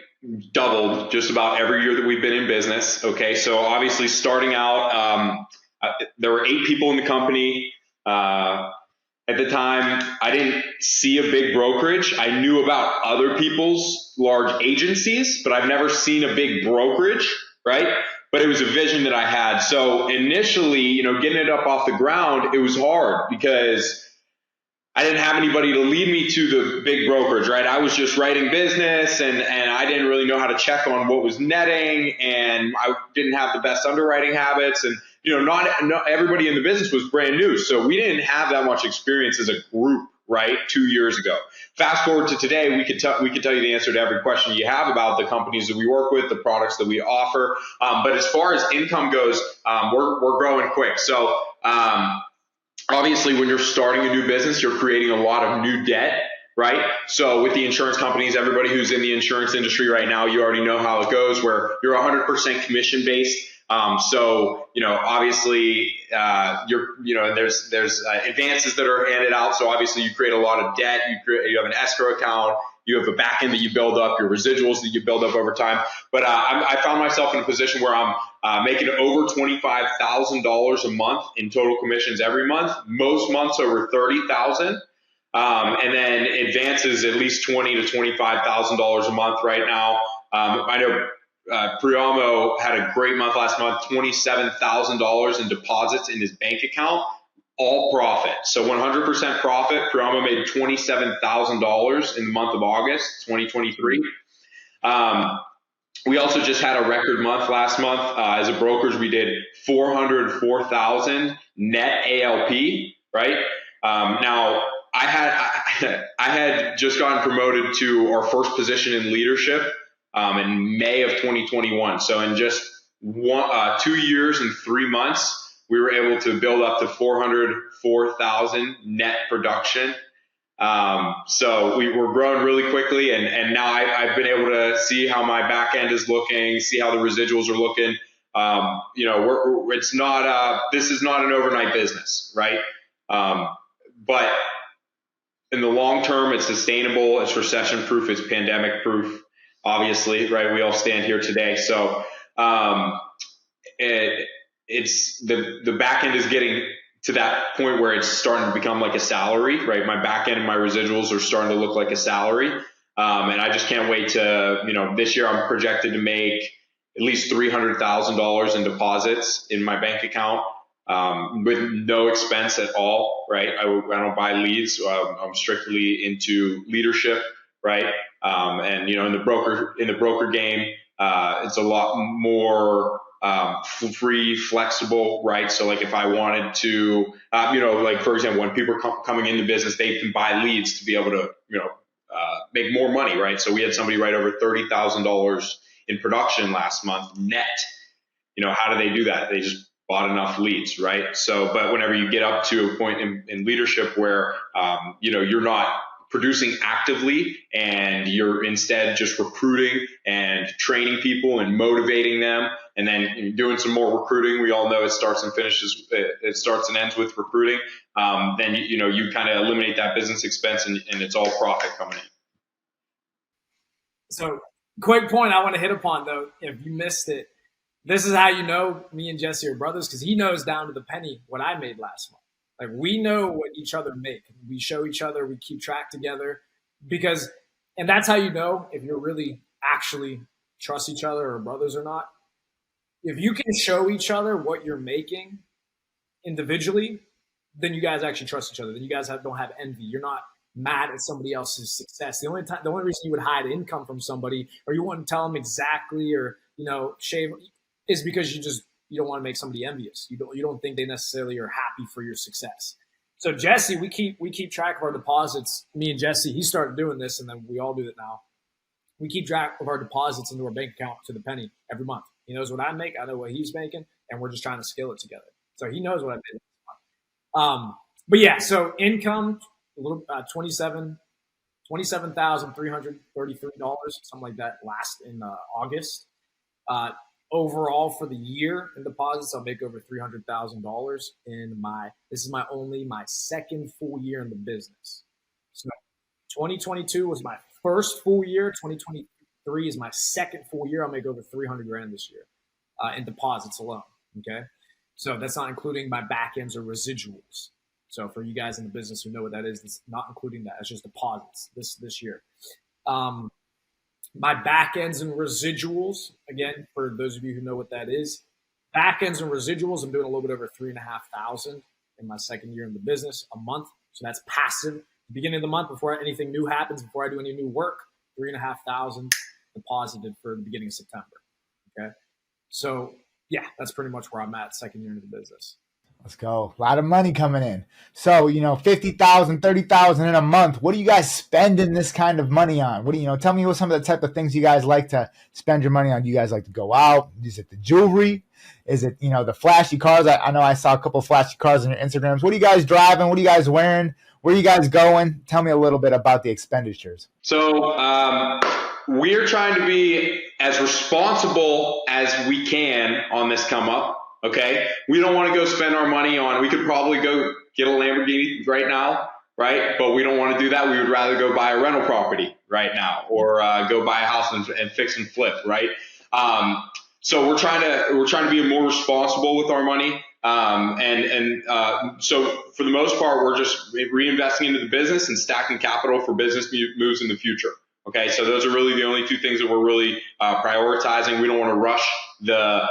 doubled just about every year that we've been in business. Okay. So obviously starting out, there were 8 people in the company. At the time, I didn't see a big brokerage. I knew about other people's large agencies, but I've never seen a big brokerage, right? But it was a vision that I had. So initially, getting it up off the ground, it was hard because I didn't have anybody to lead me to the big brokerage, right? I was just writing business, and I didn't really know how to check on what was netting, and I didn't have the best underwriting habits, and not everybody in the business was brand new. So we didn't have that much experience as a group, right? 2 years ago. Fast forward to today, we could tell you the answer to every question you have about the companies that we work with, the products that we offer. But as far as income goes, we're growing quick. So obviously, when you're starting a new business, you're creating a lot of new debt, right? So with the insurance companies, everybody who's in the insurance industry right now, you already know how it goes, where you're 100% commission based. So, obviously, there's advances that are handed out. So obviously you create a lot of debt. You have an escrow account. You have a back end that you build up, your residuals that you build up over time. But I found myself in a position where I'm making over $25,000 a month in total commissions every month. Most months over $30,000, and then advances at least $20,000 to $25,000 a month right now. I know Priamo had a great month last month, $27,000 in deposits in his bank account. All profit. So 100% profit. Priamo made $27,000 in the month of August, 2023. We also just had a record month last month. As a brokerage, we did 404,000 net ALP, right? Now, I had just gotten promoted to our first position in leadership in May of 2021. So in just 2 years and 3 months, we were able to build up to 404,000 net production. So we were growing really quickly, and now I've been able to see how my back end is looking, see how the residuals are looking. This is not an overnight business, right? But in the long term, it's sustainable, it's recession proof, it's pandemic proof, obviously, right? We all stand here today. So, it's the back end is getting to that point where it's starting to become like a salary, right? My back end and my residuals are starting to look like a salary. And I just can't wait to, this year I'm projected to make at least $300,000 in deposits in my bank account, with no expense at all, right? I don't buy leads. I'm strictly into leadership, right? And in the broker game, it's a lot more free, flexible, right? So like if I wanted to, like for example, when people are coming into business, they can buy leads to be able to, make more money, right? So we had somebody write over $30,000 in production last month net. How do they do that? They just bought enough leads, right? So, but whenever you get up to a point in leadership where, you're not producing actively and you're instead just recruiting and training people and motivating them, and then doing some more recruiting. We all know it starts and ends with recruiting. Then, you kind of eliminate that business expense and it's all profit coming in. So quick point I want to hit upon though, if you missed it, this is how you know me and Jesee are brothers, because he knows down to the penny what I made last month. Like we know what each other make. We show each other, we keep track together and that's how you know if you're really actually trust each other or brothers or not. If you can show each other what you're making individually, then you guys actually trust each other. Then you guys don't have envy. You're not mad at somebody else's success. The only reason you would hide income from somebody or you wouldn't tell them exactly or shave is because you don't want to make somebody envious. You don't think they necessarily are happy for your success. So Jesee, we keep track of our deposits. Me and Jesee, he started doing this, and then we all do it now. We keep track of our deposits into our bank account to the penny every month. He knows what I make, I know what he's making, and we're just trying to scale it together. So he knows what I made this month. But yeah, so income a little $27,333, something like that, last in August. Overall for the year in deposits, I'll make over $300,000 this is my second full year in the business. So 2022 was my first full year. 2023 is my second full year. I'll make over 300 grand this year in deposits alone. Okay. So that's not including my back ends or residuals. So for you guys in the business who know what that is, it's not including that. It's just deposits this year. My back ends and residuals, again, for those of you who know what that is, back ends and residuals, I'm doing a little bit over 3,500 in my second year in the business a month. So that's passive. Beginning of the month, before anything new happens, before I do any new work, 3,500 deposited for the beginning of September. Okay. So yeah, that's pretty much where I'm at second year into the business. Let's go. A lot of money coming in. So, 50,000, 30,000 in a month. What are you guys spending this kind of money on? Tell me what some of the type of things you guys like to spend your money on. Do you guys like to go out? Is it the jewelry? Is it, the flashy cars? I know I saw a couple of flashy cars on your Instagrams. What are you guys driving? What are you guys wearing? Where are you guys going? Tell me a little bit about the expenditures. So, we're trying to be as responsible as we can on this come up. Okay. We don't want to go spend our money we could probably go get a Lamborghini right now, right? But we don't want to do that. We would rather go buy a rental property right now or go buy a house and fix and flip, right? So we're trying to be more responsible with our money. So for the most part, we're just reinvesting into the business and stacking capital for business moves in the future. Okay, so those are really the only two things that we're really prioritizing. We don't want to rush the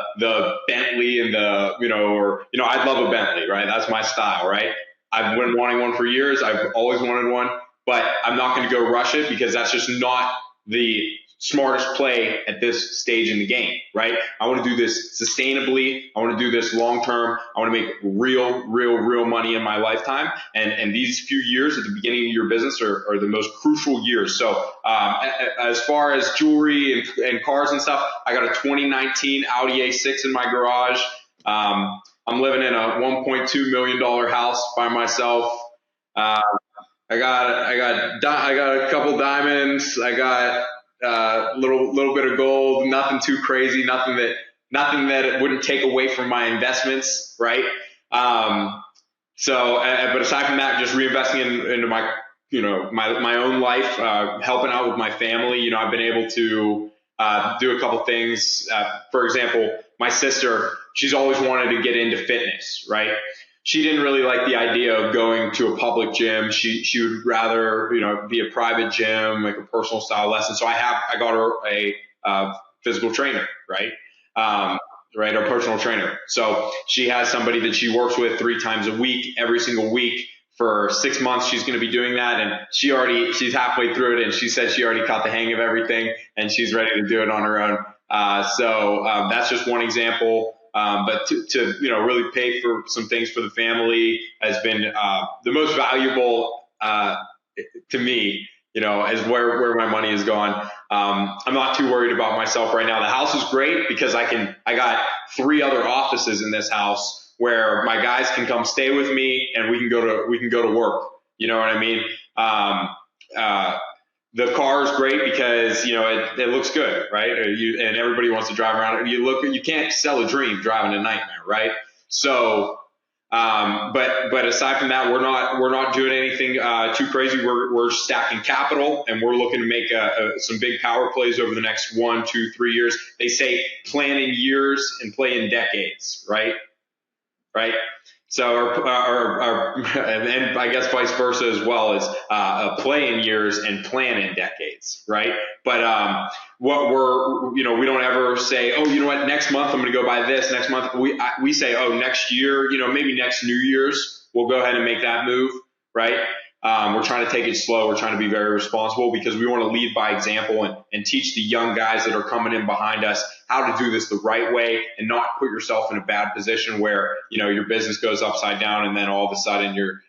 Bentley and I'd love a Bentley, right? That's my style, right? I've been wanting one for years. I've always wanted one, but I'm not going to go rush it because that's just not the smartest play at this stage in the game, right? I want to do this sustainably. I want to do this long term. I want to make real money in my lifetime. And these few years at the beginning of your business are the most crucial years. So as far as jewelry and cars and stuff, I got a 2019 Audi A6 in my garage. I'm living in a $1.2 million house by myself. I got a couple diamonds. I got little bit of gold. Nothing too crazy. Nothing that it wouldn't take away from my investments, right? But aside from that, just reinvesting into my my own life, helping out with my family. I've been able to do a couple things. For example, my sister, she's always wanted to get into fitness, right? She didn't really like the idea of going to a public gym. She would rather, be a private gym, like a personal style lesson. So I got her a physical trainer, right? Right, a personal trainer. So she has somebody that she works with 3 times a week, every single week. For 6 months, she's going to be doing that. And she's halfway through it. And she said she already caught the hang of everything and she's ready to do it on her own. So that's just one example. But to really pay for some things for the family has been the most valuable to me, is where my money is gone. I'm not too worried about myself right now. The house is great because I got 3 other offices in this house where my guys can come stay with me and we can go to work. You know what I mean? The car is great because, it looks good, right? And everybody wants to drive around. You can't sell a dream driving a nightmare, right? So, but aside from that, we're not doing anything too crazy. We're stacking capital and we're looking to make some big power plays over the next 1, 2, 3 years. They say plan in years and play in decades, right? Right. So, and I guess vice versa as well, is play in years and plan in decades, right? But what we don't ever say, oh, you know what, next month I'm going to go buy this. Next month we say, oh, next year, maybe next New Year's we'll go ahead and make that move, right? We're trying to take it slow. We're trying to be very responsible because we want to lead by example and teach the young guys that are coming in behind us how to do this the right way and not put yourself in a bad position where, your business goes upside down and then all of a sudden you're,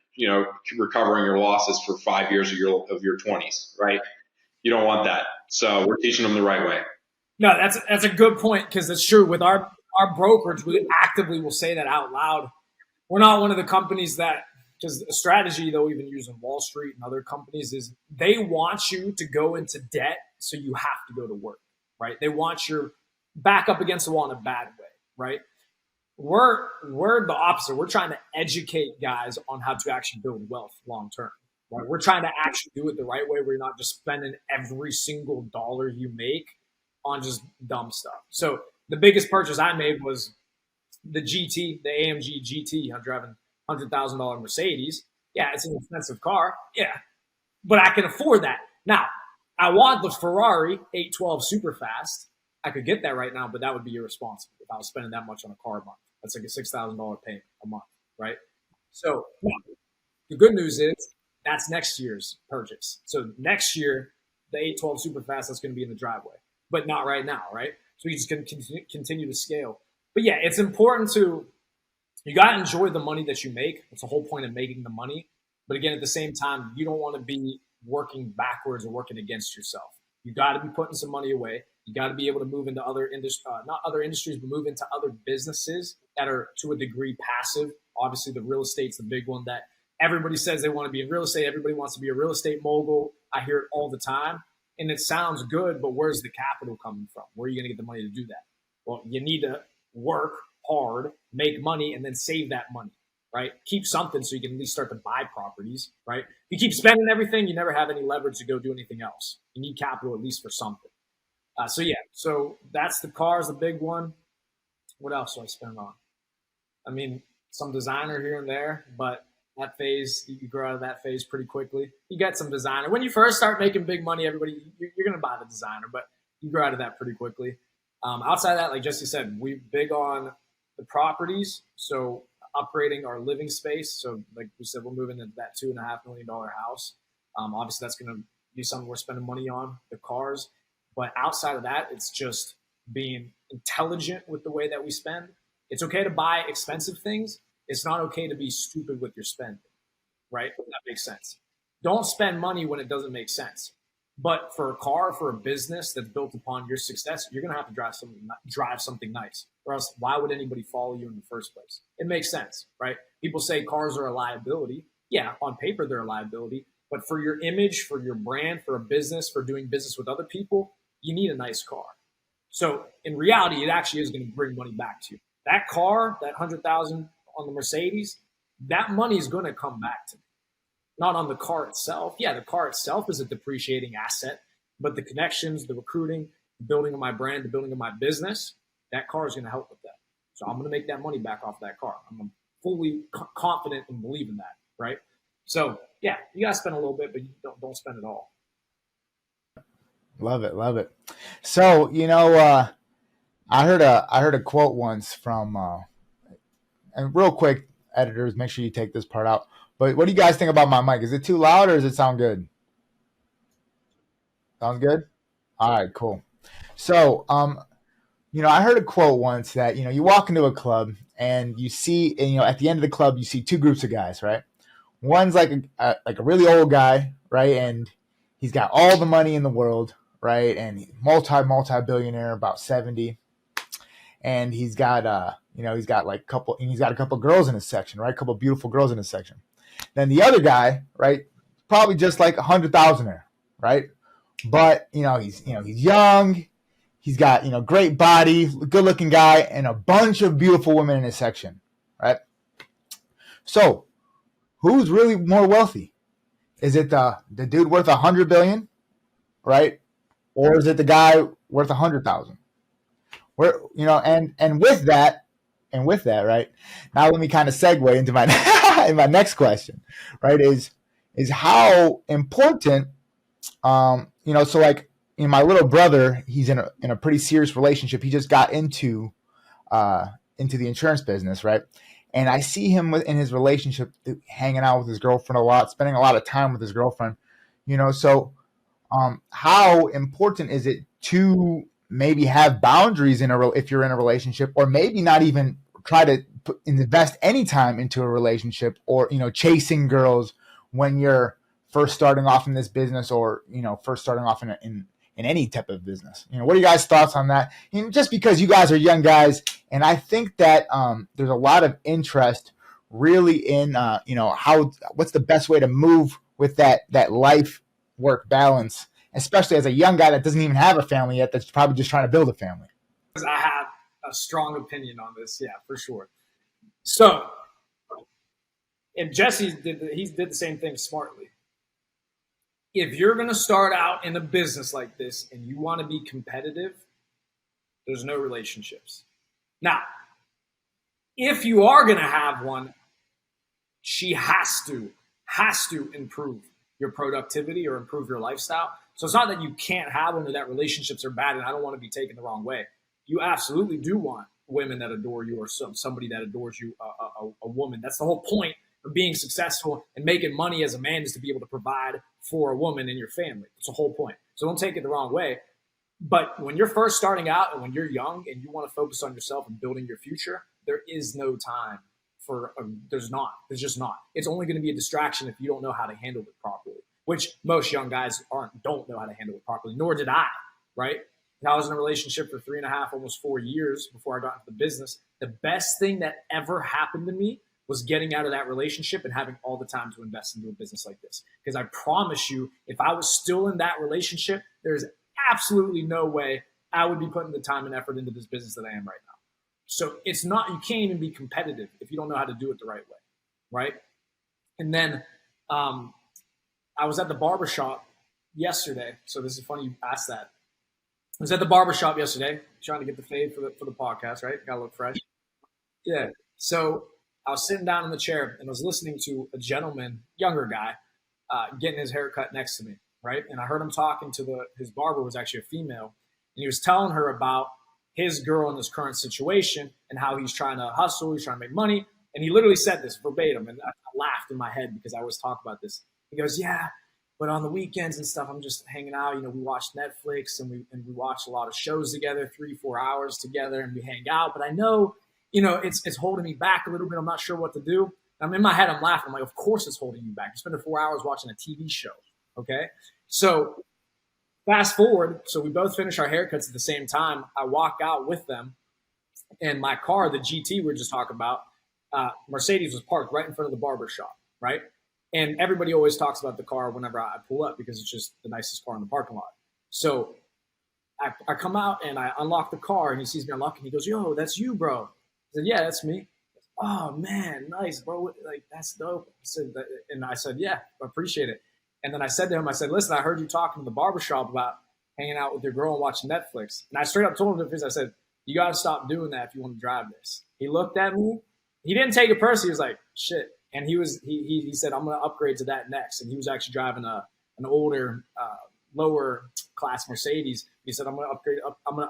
recovering your losses for 5 years of your 20s, right? You don't want that. So we're teaching them the right way. No, that's a good point because it's true. With our brokerage, we actively will say that out loud. We're not one of the companies that, because a strategy they'll even use in Wall Street and other companies is they want you to go into debt so you have to go to work, right? They want your back up against the wall in a bad way, right? We're the opposite. We're trying to educate guys on how to actually build wealth long term. Right? We're trying to actually do it the right way where you're not just spending every single dollar you make on just dumb stuff. So the biggest purchase I made was the GT, the AMG GT. I'm driving $100,000 Mercedes. Yeah, it's an expensive car. Yeah, but I can afford that. Now, I want the Ferrari 812 Superfast. I could get that right now, but that would be irresponsible if I was spending that much on a car a month. That's like a $6,000 payment a month, right? So the good news is that's next year's purchase. So next year, the 812 Superfast that's going to be in the driveway, but not right now, right? So you just can continue to scale. But yeah, it's important you got to enjoy the money that you make. That's the whole point of making the money. But again, at the same time, you don't want to be working backwards or working against yourself. You got to be putting some money away. You got to be able to move into other not other industries, but move into other businesses that are to a degree passive. Obviously, the real estate's the big one that everybody says they want to be in real estate. Everybody wants to be a real estate mogul. I hear it all the time. And it sounds good, but where's the capital coming from? Where are you going to get the money to do that? Well, you need to work hard, make money, and then save that money, right? Keep something so you can at least start to buy properties, right? If you keep spending everything, you never have any leverage to go do anything else. You need capital at least for something. So that's the cars, the big one. What else do I spend on? I mean, some designer here and there, but that phase, you grow out of that phase pretty quickly. You get some designer. When you first start making big money, you're going to buy the designer, but you grow out of that pretty quickly. Outside of that, like Jesee said, we're big on the properties, so upgrading our living space. So like we said, we're moving into that $2.5 million house. Obviously, that's going to be something we're spending money on. The cars, But outside of that, it's just being intelligent with the way that we spend. It's okay to buy expensive things. It's not okay to be stupid with your spending, right? If that makes sense. Don't spend money when it doesn't make sense. But for a car, for a business that's built upon your success, you're going to have to drive something nice. Or else, why would anybody follow you in the first place? It makes sense, right? People say cars are a liability. Yeah, on paper, they're a liability. But for your image, for your brand, for a business, for doing business with other people, you need a nice car. So in reality, it actually is going to bring money back to you. That car, that 100,000 on the Mercedes, that money is going to come back to me. Not on the car itself. Yeah, the car itself is a depreciating asset, but the connections, the recruiting, the building of my brand, the building of my business, that car is going to help with that. So I'm going to make that money back off that car. I'm fully confident and believe in that, right? So yeah, you got to spend a little bit, but you don't spend it all. Love it, love it. So I heard a quote once from, and real quick, editors, make sure you take this part out. But what do you guys think about my mic? Is it too loud or does it sound good? Sounds good? All right, cool. So, I heard a quote once that, you walk into a club and you see, and, at the end of the club, you see two groups of guys, right? One's like a really old guy, right? And he's got all the money in the world, right? And he's multi-billionaire, about 70. And he's got, he's got a couple girls in his section, right? A couple beautiful girls in his section. Then the other guy, right, probably just like 100,000er, right? But he's young, he's got great body, good looking guy, and a bunch of beautiful women in his section, right? So, who's really more wealthy? Is it the dude worth 100 billion, right, or is it the guy worth 100,000? Where and with that, right? Now let me kind of segue into my in my next question, right? Is how important, so like my little brother, he's in a pretty serious relationship. He just got into the insurance business, right? And I see him in his relationship hanging out with his girlfriend a lot, spending a lot of time with his girlfriend, So, how important is it to maybe have boundaries if you're in a relationship, or maybe not even try to invest any time into a relationship, or chasing girls when you're first starting off in this business, or first starting off in any type of business? What are you guys' thoughts on that? Just because you guys are young guys, and I think that there's a lot of interest really in what's the best way to move with that life work balance, especially as a young guy that doesn't even have a family yet, that's probably just trying to build a family. I have a strong opinion on this, yeah, for sure. So, and Jesee did the same thing smartly. If you're going to start out in a business like this and you want to be competitive, there's no relationships. Now, if you are going to have one, she has to improve your productivity or improve your lifestyle. So it's not that you can't have one or that relationships are bad, and I don't want to be taken the wrong way. You absolutely do want women that adore you, or somebody that adores you, a woman. That's the whole point of being successful and making money as a man, is to be able to provide for a woman in your family. That's the whole point. So don't take it the wrong way. But when you're first starting out and when you're young and you want to focus on yourself and building your future, there is no time for there's just not. It's only going to be a distraction if you don't know how to handle it properly, which most young guys don't know how to handle it properly, nor did I, right? And I was in a relationship for 3.5, almost 4 years before I got into the business. The best thing that ever happened to me was getting out of that relationship and having all the time to invest into a business like this. Because I promise you, if I was still in that relationship, there's absolutely no way I would be putting the time and effort into this business that I am right now. So it's not, you can't even be competitive if you don't know how to do it the right way, right? And then I was at the barbershop yesterday. So this is funny you asked that. I was at the barbershop yesterday, trying to get the fade for the podcast, right? Gotta look fresh. Yeah. So I was sitting down in the chair and I was listening to a gentleman, younger guy, getting his hair cut next to me, right? And I heard him talking to his barber, was actually a female, and he was telling her about his girl in this current situation and how he's trying to hustle, he's trying to make money. And he literally said this verbatim, and I laughed in my head because I always talk about this. He goes, yeah, But on the weekends and stuff, I'm just hanging out. We watch Netflix and we watch a lot of shows together, 3-4 hours together, and we hang out. But I know, it's holding me back a little bit. I'm not sure what to do. I'm in my head, I'm laughing. I'm like, of course it's holding you back. You're spending 4 hours watching a TV show. Okay. So fast forward. So we both finish our haircuts at the same time. I walk out with them, and my car, the GT we were just talking about, Mercedes was parked right in front of the barber shop, right? And everybody always talks about the car whenever I pull up because it's just the nicest car in the parking lot. So I come out and I unlock the car, and he sees me unlocking. He goes, "Yo, that's you, bro." I said, "Yeah, that's me." "Oh man, nice, bro. Like, that's dope." I said, "Yeah, I appreciate it." And then I said to him, I said, "Listen, I heard you talking to the barbershop about hanging out with your girl and watching Netflix." And I straight up told him this. I said, "You got to stop doing that if you want to drive this." He looked at me. He didn't take it personally. He was like, "Shit." And he said, "I'm going to upgrade to that next." And he was actually driving an older, lower class Mercedes. He said, I'm going to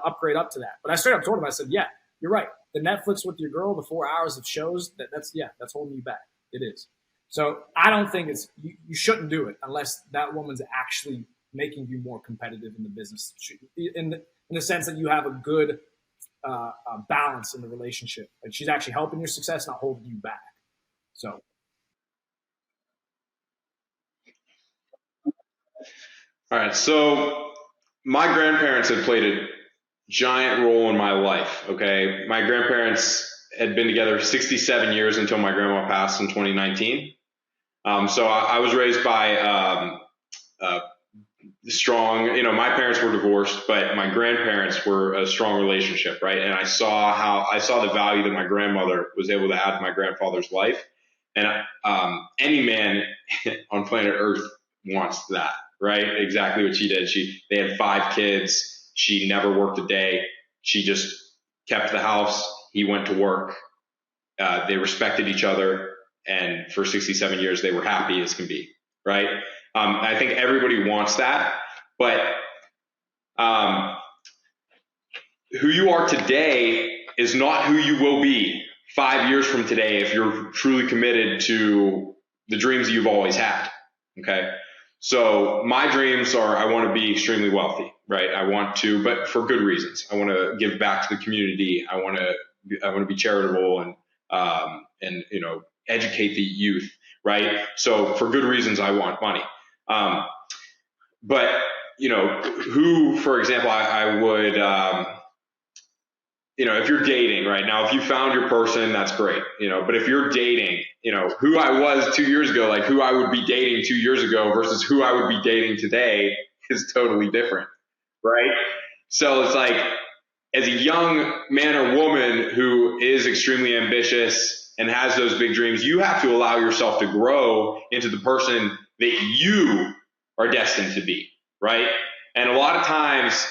upgrade up to that." But I straight up told him, I said, "Yeah, you're right. The Netflix with your girl, the 4 hours of shows, that's holding you back. It is." So I don't think you shouldn't do it unless that woman's actually making you more competitive in the business, in the sense that you have a good balance in the relationship. Like, she's actually helping your success, not holding you back. So. All right. So my grandparents had played a giant role in my life. Okay. My grandparents had been together 67 years until my grandma passed in 2019. So I was raised by strong, my parents were divorced, but my grandparents were a strong relationship, right? And I saw the value that my grandmother was able to add to my grandfather's life. And any man on planet Earth wants that, right? Exactly what she did. They had 5 kids. She never worked a day. She just kept the house. He went to work. They respected each other. And for 67 years, they were happy as can be, right? I think everybody wants that, but who you are today is not who you will be 5 years from today if you're truly committed to the dreams you've always had. Okay. So my dreams are, I want to be extremely wealthy, right? I want to, but for good reasons. I want to give back to the community. I want to be charitable and educate the youth, right? So for good reasons, I want money. But who, for example, I would, if you're dating right now, if you found your person, that's great, but if you're dating, who I was 2 years ago, like who I would be dating 2 years ago versus who I would be dating today is totally different, right? So it's like, as a young man or woman who is extremely ambitious and has those big dreams, you have to allow yourself to grow into the person that you are destined to be, right? And a lot of times,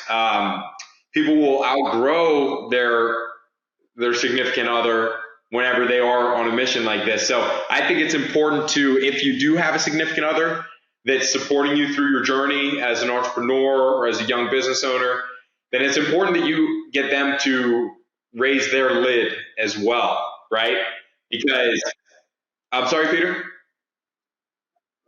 people will outgrow their significant other whenever they are on a mission like this. So I think it's important to, if you do have a significant other that's supporting you through your journey as an entrepreneur or as a young business owner, then it's important that you get them to raise their lid as well, right? Because, I'm sorry, Peter?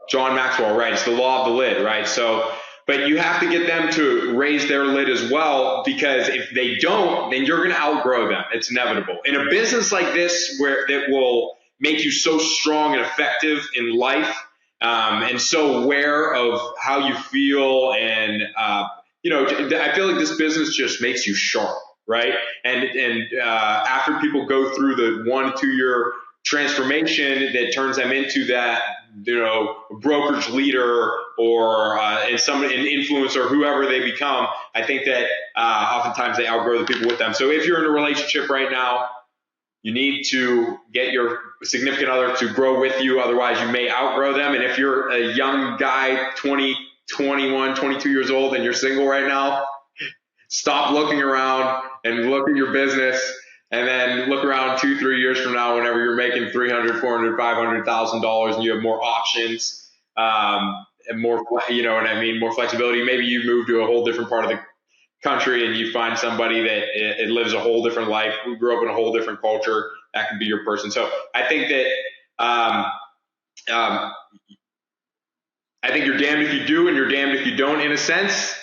John Maxwell, right? It's the law of the lid, right? So, but you have to get them to raise their lid as well, because if they don't, then you're going to outgrow them. It's inevitable. In a business like this, where that will make you so strong and effective in life, and so aware of how you feel, and I feel like this business just makes you sharp, right? And after people go through the 1 to 2 year transformation that turns them into that, brokerage leader or an influencer, whoever they become, I think that oftentimes they outgrow the people with them. So if you're in a relationship right now, you need to get your significant other to grow with you. Otherwise, you may outgrow them. And if you're a young guy, 20, 21, 22 years old, and you're single right now, stop looking around and look at your business. And then look around 2-3 years from now, whenever you're making $300,000, $400,000, $500,000, and you have more options, and more, more flexibility. Maybe you move to a whole different part of the country and you find somebody that it lives a whole different life, who grew up in a whole different culture. That can be your person. So I think that I think you're damned if you do and you're damned if you don't, in a sense,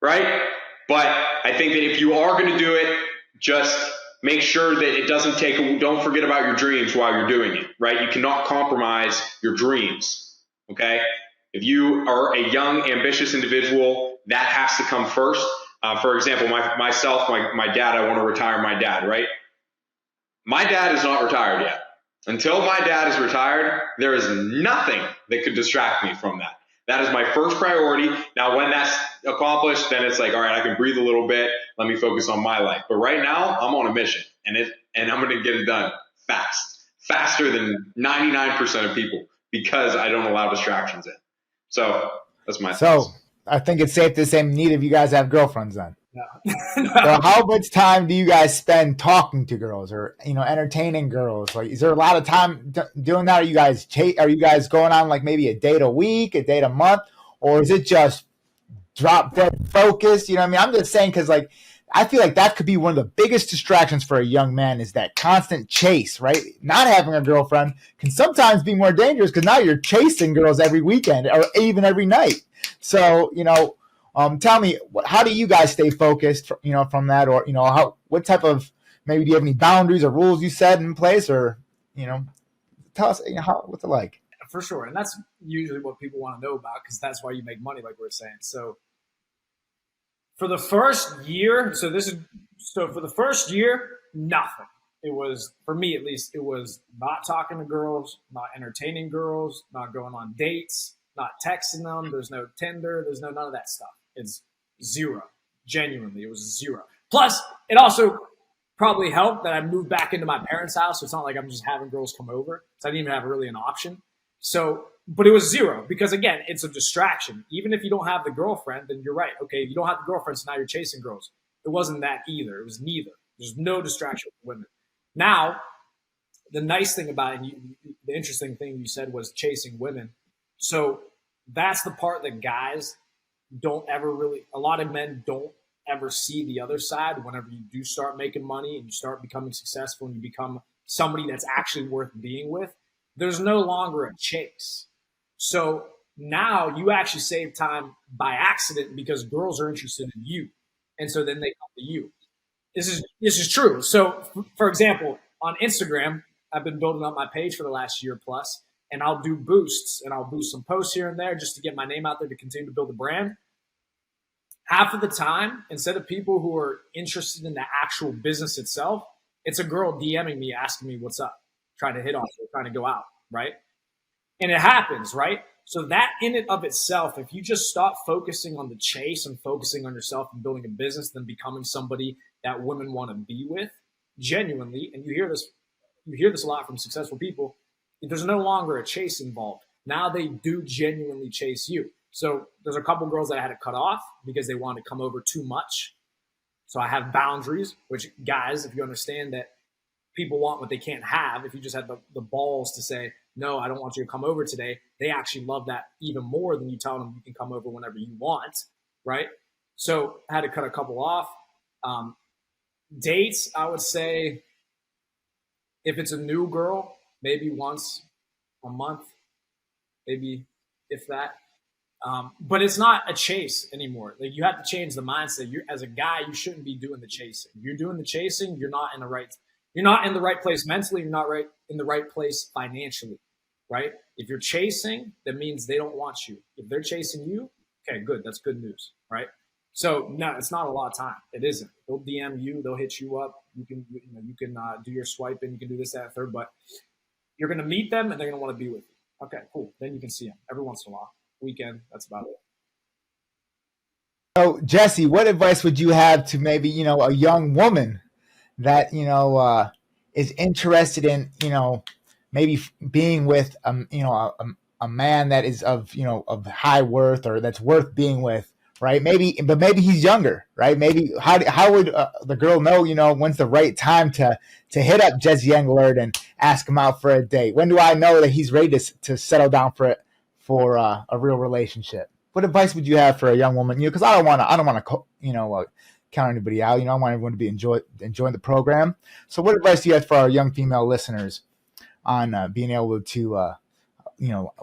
right? But I think that if you are going to do it, just make sure that it doesn't don't forget about your dreams while you're doing it, right? You cannot compromise your dreams, okay? If you are a young, ambitious individual, that has to come first. For example, my dad, I want to retire my dad, right? My dad is not retired yet. Until my dad is retired, there is nothing that could distract me from that. That is my first priority. Now, when that's accomplished, then it's like, all right, I can breathe a little bit. Let me focus on my life. But right now, I'm on a mission, and I'm going to get it done faster than 99% of people, because I don't allow distractions in. So that's my thoughts. I think it's safe to say neither of you guys have girlfriends then. No. So how much time do you guys spend talking to girls or, entertaining girls? Like, is there a lot of time doing that? Are you guys going on like maybe a date a week, a date a month, or is it just drop dead focus? You know what I mean? I'm just saying, because like, I feel like that could be one of the biggest distractions for a young man, is that constant chase, right? Not having a girlfriend can sometimes be more dangerous, because now you're chasing girls every weekend or even every night. So, tell me, how do you guys stay focused, from that? Or, what type of, maybe do you have any boundaries or rules you set in place, or, tell us, what's it like? For sure. And that's usually what people want to know about, because that's why you make money, like we were saying. So for the first year, for the first year, nothing. It was, for me at least, it was not talking to girls, not entertaining girls, not going on dates, not texting them. There's no Tinder. There's none of that stuff. It's zero. Genuinely, it was zero. Plus, it also probably helped that I moved back into my parents' house, so it's not like I'm just having girls come over. So I didn't even have really an option. So, but it was zero, because again, it's a distraction. Even if you don't have the girlfriend, then you're right. Okay, you don't have the girlfriend, so now you're chasing girls. It wasn't that either. It was neither. There's no distraction with women. Now, the nice thing about it, the interesting thing you said was chasing women. So that's the part that guys don't ever really, a lot of men don't ever see the other side. Whenever you do start making money and you start becoming successful and you become somebody that's actually worth being with, there's no longer a chase. So now you actually save time by accident, because girls are interested in you. And so then they come to you. This is true. So for example, on Instagram, I've been building up my page for the last year plus, and I'll do boosts, and I'll boost some posts here and there just to get my name out there to continue to build a brand. Half of the time, instead of people who are interested in the actual business itself, it's a girl DMing me, asking me what's up, trying to hit on me, trying to go out, right? And it happens, right? So that in and of itself, if you just stop focusing on the chase and focusing on yourself and building a business, then becoming somebody that women want to be with, genuinely, and you hear this a lot from successful people, there's no longer a chase involved. Now they do genuinely chase you. So there's a couple girls that I had to cut off because they wanted to come over too much. So I have boundaries, which, guys, if you understand that people want what they can't have, if you just had the balls to say, no, I don't want you to come over today, they actually love that even more than you tell them you can come over whenever you want, right? So I had to cut a couple off. Dates, I would say, if it's a new girl, maybe once a month, maybe if that. But it's not a chase anymore. Like, you have to change the mindset. As a guy, you shouldn't be doing the chasing. If you're doing the chasing, you're not in the right place mentally. You're not in the right place financially, right? If you're chasing, that means they don't want you. If they're chasing you, okay, good. That's good news, right? So no, it's not a lot of time. It isn't. They'll DM you. They'll hit you up. You can do your swiping. You can do this, that, third. But you're going to meet them, and they're going to want to be with you. Okay, cool. Then you can see them every once in a while. Weekend. That's about it. So, Jesee, what advice would you have to maybe, a young woman that, is interested in, maybe being with, a man that is of high worth, or that's worth being with, right? Maybe he's younger, right? Maybe how would the girl know, when's the right time to hit up Jesee Englert and ask him out for a date? When do I know that he's ready to settle down for a real relationship? What advice would you have for a young woman? Because I don't want to, count anybody out. I want everyone to be enjoying the program. So, what advice do you have for our young female listeners on being able to,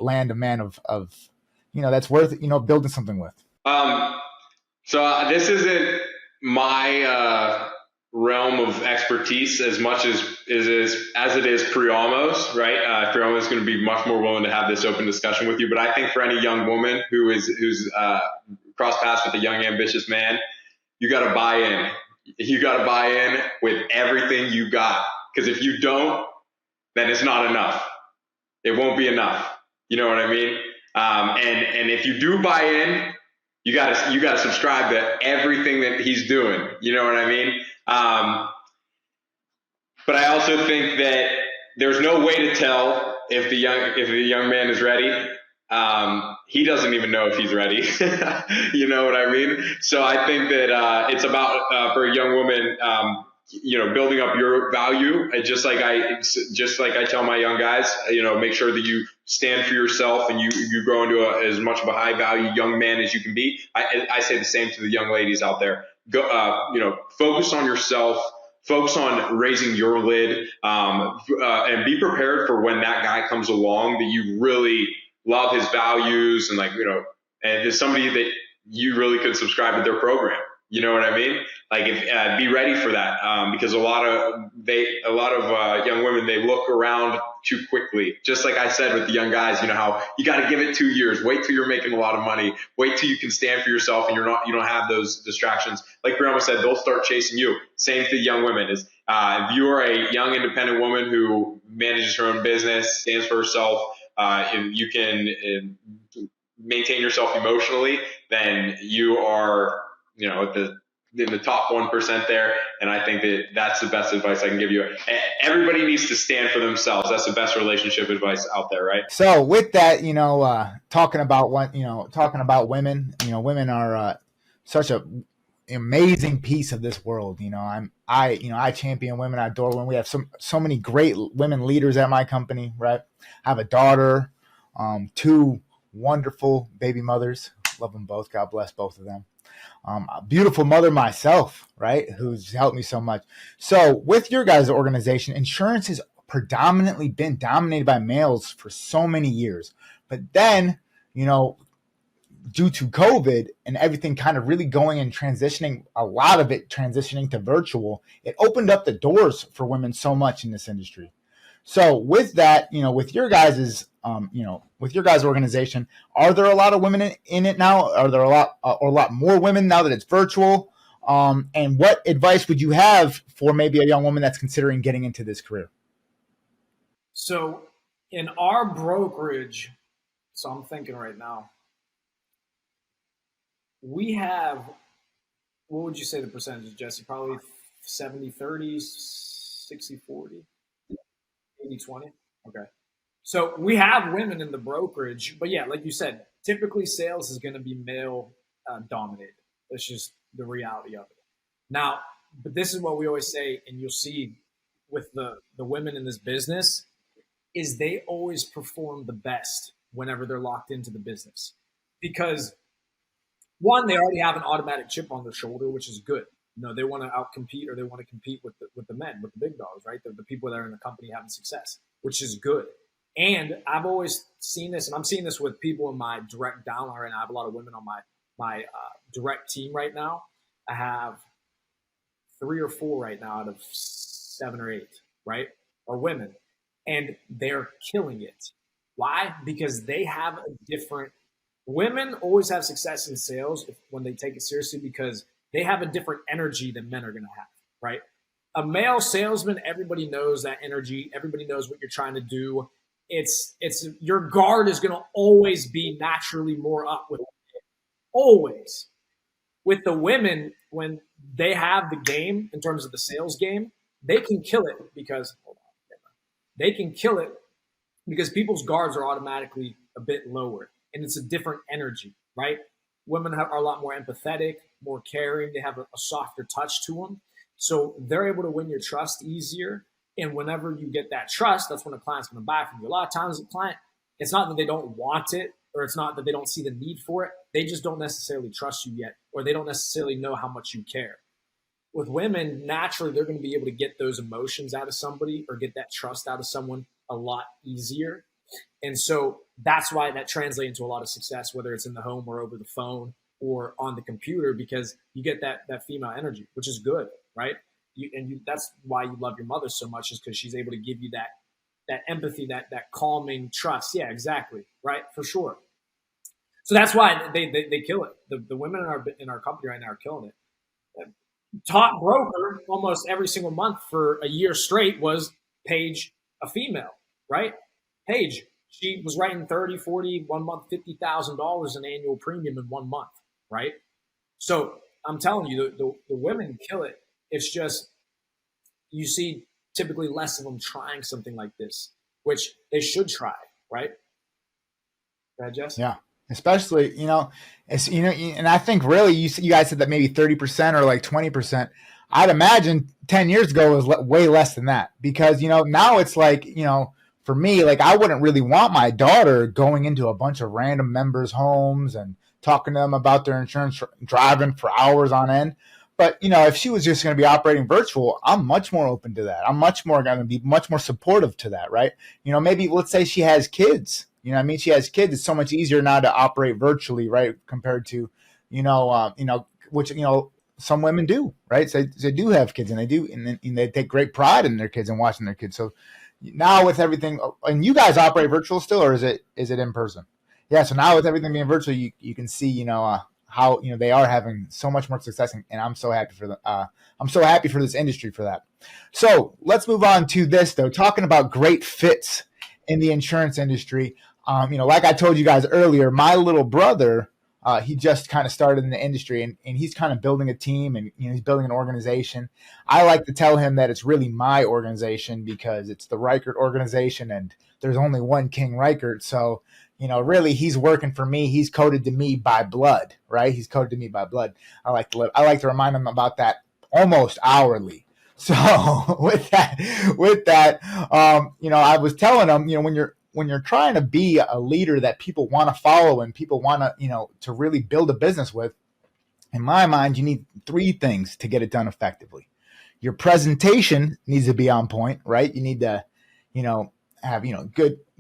land a man of that's worth, building something with? So this isn't my realm of expertise as much as it is Priamo's, right? Priamo is going to be much more willing to have this open discussion with you. But I think for any young woman who's crossed paths with a young, ambitious man, you got to buy in. You got to buy in with everything you got. Because if you don't, then it's not enough. It won't be enough. You know what I mean? And if you do buy in, you gotta subscribe to everything that he's doing. You know what I mean? But I also think that there's no way to tell if the young man is ready. He doesn't even know if he's ready. You know what I mean? So I think that it's about for a young woman, building up your value. Just like I tell my young guys, make sure that you stand for yourself and you grow into as much of a high value young man as you can be. I say the same to the young ladies out there. Go, focus on yourself. Focus on raising your lid, and be prepared for when that guy comes along that you really love his values and and there's somebody that you really could subscribe to their program. You know what I mean? Like, be ready for that, because a lot of young women, they look around too quickly. Just like I said with the young guys, how you got to give it 2 years. Wait till you're making a lot of money. Wait till you can stand for yourself and you don't have those distractions. Like Brianna said, they'll start chasing you. Same to young women is if you are a young independent woman who manages her own business, stands for herself, if you can maintain yourself emotionally, then you are in the top 1% there. And I think that that's the best advice I can give you. Everybody needs to stand for themselves. That's the best relationship advice out there, right? So with that, talking about women, women are such a amazing piece of this world. I champion women. I adore women. We have so many great women leaders at my company, right? I have a daughter, 2 wonderful baby mothers. Love them both. God bless both of them. A beautiful mother myself, right, who's helped me so much. So with your guys' organization, insurance has predominantly been dominated by males for so many years. But then, due to COVID and everything kind of really going and transitioning, a lot of it transitioning to virtual, it opened up the doors for women so much in this industry. So with that, with your guys' organization, are there a lot of women in it now? Are there a lot more women now that it's virtual? And what advice would you have for maybe a young woman that's considering getting into this career? So in our brokerage, so I'm thinking right now, we have, what would you say the percentage, Jesse? Probably 70-30, 60-40? 80-20? Okay. So we have women in the brokerage, but yeah, like you said, typically sales is going to be male dominated. That's just the reality of it. Now, but this is what we always say, and you'll see with the women in this business, is they always perform the best whenever they're locked into the business. Because one, they already have an automatic chip on their shoulder, which is good. They want to outcompete, or they want to compete with the men, with the big dogs, right? The people that are in the company having success, which is good. And I've always seen this, and I'm seeing this with people in my direct downline right now. I have a lot of women on my direct team right now. I have 3 or 4 right now out of 7 or 8, right, are women, and they're killing it. Why? Because they have a different. Women always have success in sales when they take it seriously, because they have a different energy than men are going to have, right? A male salesman, everybody knows that energy. Everybody knows what you're trying to do. It's your guard is going to always be naturally more up with it. Always. With the women, when they have the game in terms of the sales game, they can kill it because people's guards are automatically a bit lower, and it's a different energy, right? Women are a lot more empathetic, more caring. They have a softer touch to them. So they're able to win your trust easier. And whenever you get that trust, that's when a client's going to buy from you. A lot of times the client, it's not that they don't want it, or it's not that they don't see the need for it. They just don't necessarily trust you yet, or they don't necessarily know how much you care. With women, naturally, they're going to be able to get those emotions out of somebody, or get that trust out of someone a lot easier. And so that's why that translates into a lot of success, whether it's in the home or over the phone or on the computer, because you get that female energy, which is good, right? That's why you love your mother so much, is because she's able to give you that empathy, that calming trust. Yeah, exactly, right, for sure. So that's why they kill it. The women in our company right now are killing it. Top broker almost every single month for a year straight was Paige, a female, right? Paige, she was writing 30, 40, 1 month, $50,000 in annual premium in 1 month, right? So I'm telling you, the women kill it. It's just you see typically less of them trying something like this, which they should try, right? Go ahead, Jess. Yeah. Especially, it's, and I think really you guys said that maybe 30% or like 20%. I'd imagine 10 years ago was way less than that, because, now it's like, for me, like I wouldn't really want my daughter going into a bunch of random members' homes and talking to them about their insurance, driving for hours on end. But, if she was just going to be operating virtual, I'm much more open to that. I'm much more going to be much more supportive to that, right? Maybe let's say she has kids. She has kids. It's so much easier now to operate virtually, right? Compared to, which, some women do, right? So they do have kids, and they take great pride in their kids and watching their kids. So now with everything, and you guys operate virtual still, or is it in person? Yeah. So now with everything being virtual, you can see, how, they are having so much more success, and I'm so happy for them. I'm so happy for this industry for that. So let's move on to this though, talking about great fits in the insurance industry. Like I told you guys earlier, my little brother, he just kind of started in the industry, and he's kind of building a team, and he's building an organization. I like to tell him that it's really my organization, because it's the Reichert organization, and there's only one King Reichert. So, really he's working for me. He's coded to me by blood, right? He's coded to me by blood. I like to remind him about that almost hourly. So with that, I was telling him, when you're trying to be a leader that people want to follow and people want to, to really build a business with, in my mind, you need 3 things to get it done effectively. Your presentation needs to be on point, right? You need to, have,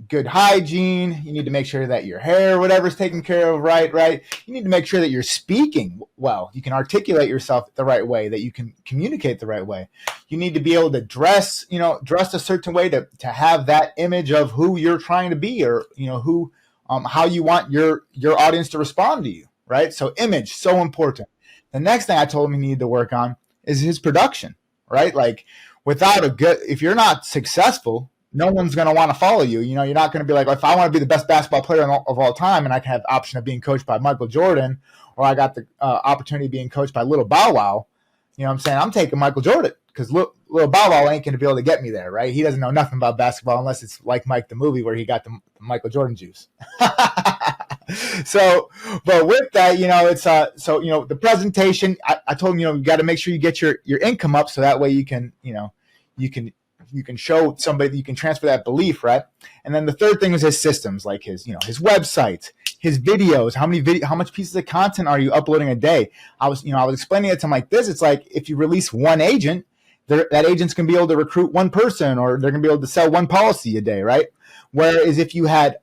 good hygiene. You need to make sure that your hair, whatever's taken care of, right? You need to make sure that you're speaking well. You can articulate yourself the right way, that you can communicate the right way. You need to be able to dress a certain way to have that image of who you're trying to be, or, who, how you want your audience to respond to you, right? So image, so important. The next thing I told him he needed to work on is his production, right? Like if you're not successful, no one's going to want to follow you. You're not going to be like, if I want to be the best basketball player of all time, and I can have the option of being coached by Michael Jordan, or I got the opportunity of being coached by Little Bow Wow, I'm saying I'm taking Michael Jordan, because Little Bow Wow ain't going to be able to get me there, right? He doesn't know nothing about basketball unless it's like Mike the movie, where he got the Michael Jordan juice. So, but with that, it's the presentation. I told him, you got to make sure you get your income up, so that way you can show somebody, you can transfer that belief, right? And then the third thing was his systems, like his website, his videos, how much pieces of content are you uploading a day? I was explaining it to him like this. It's like, if you release one agent, that agent's going to be able to recruit one person, or they're going to be able to sell one policy a day, right? Whereas if you had,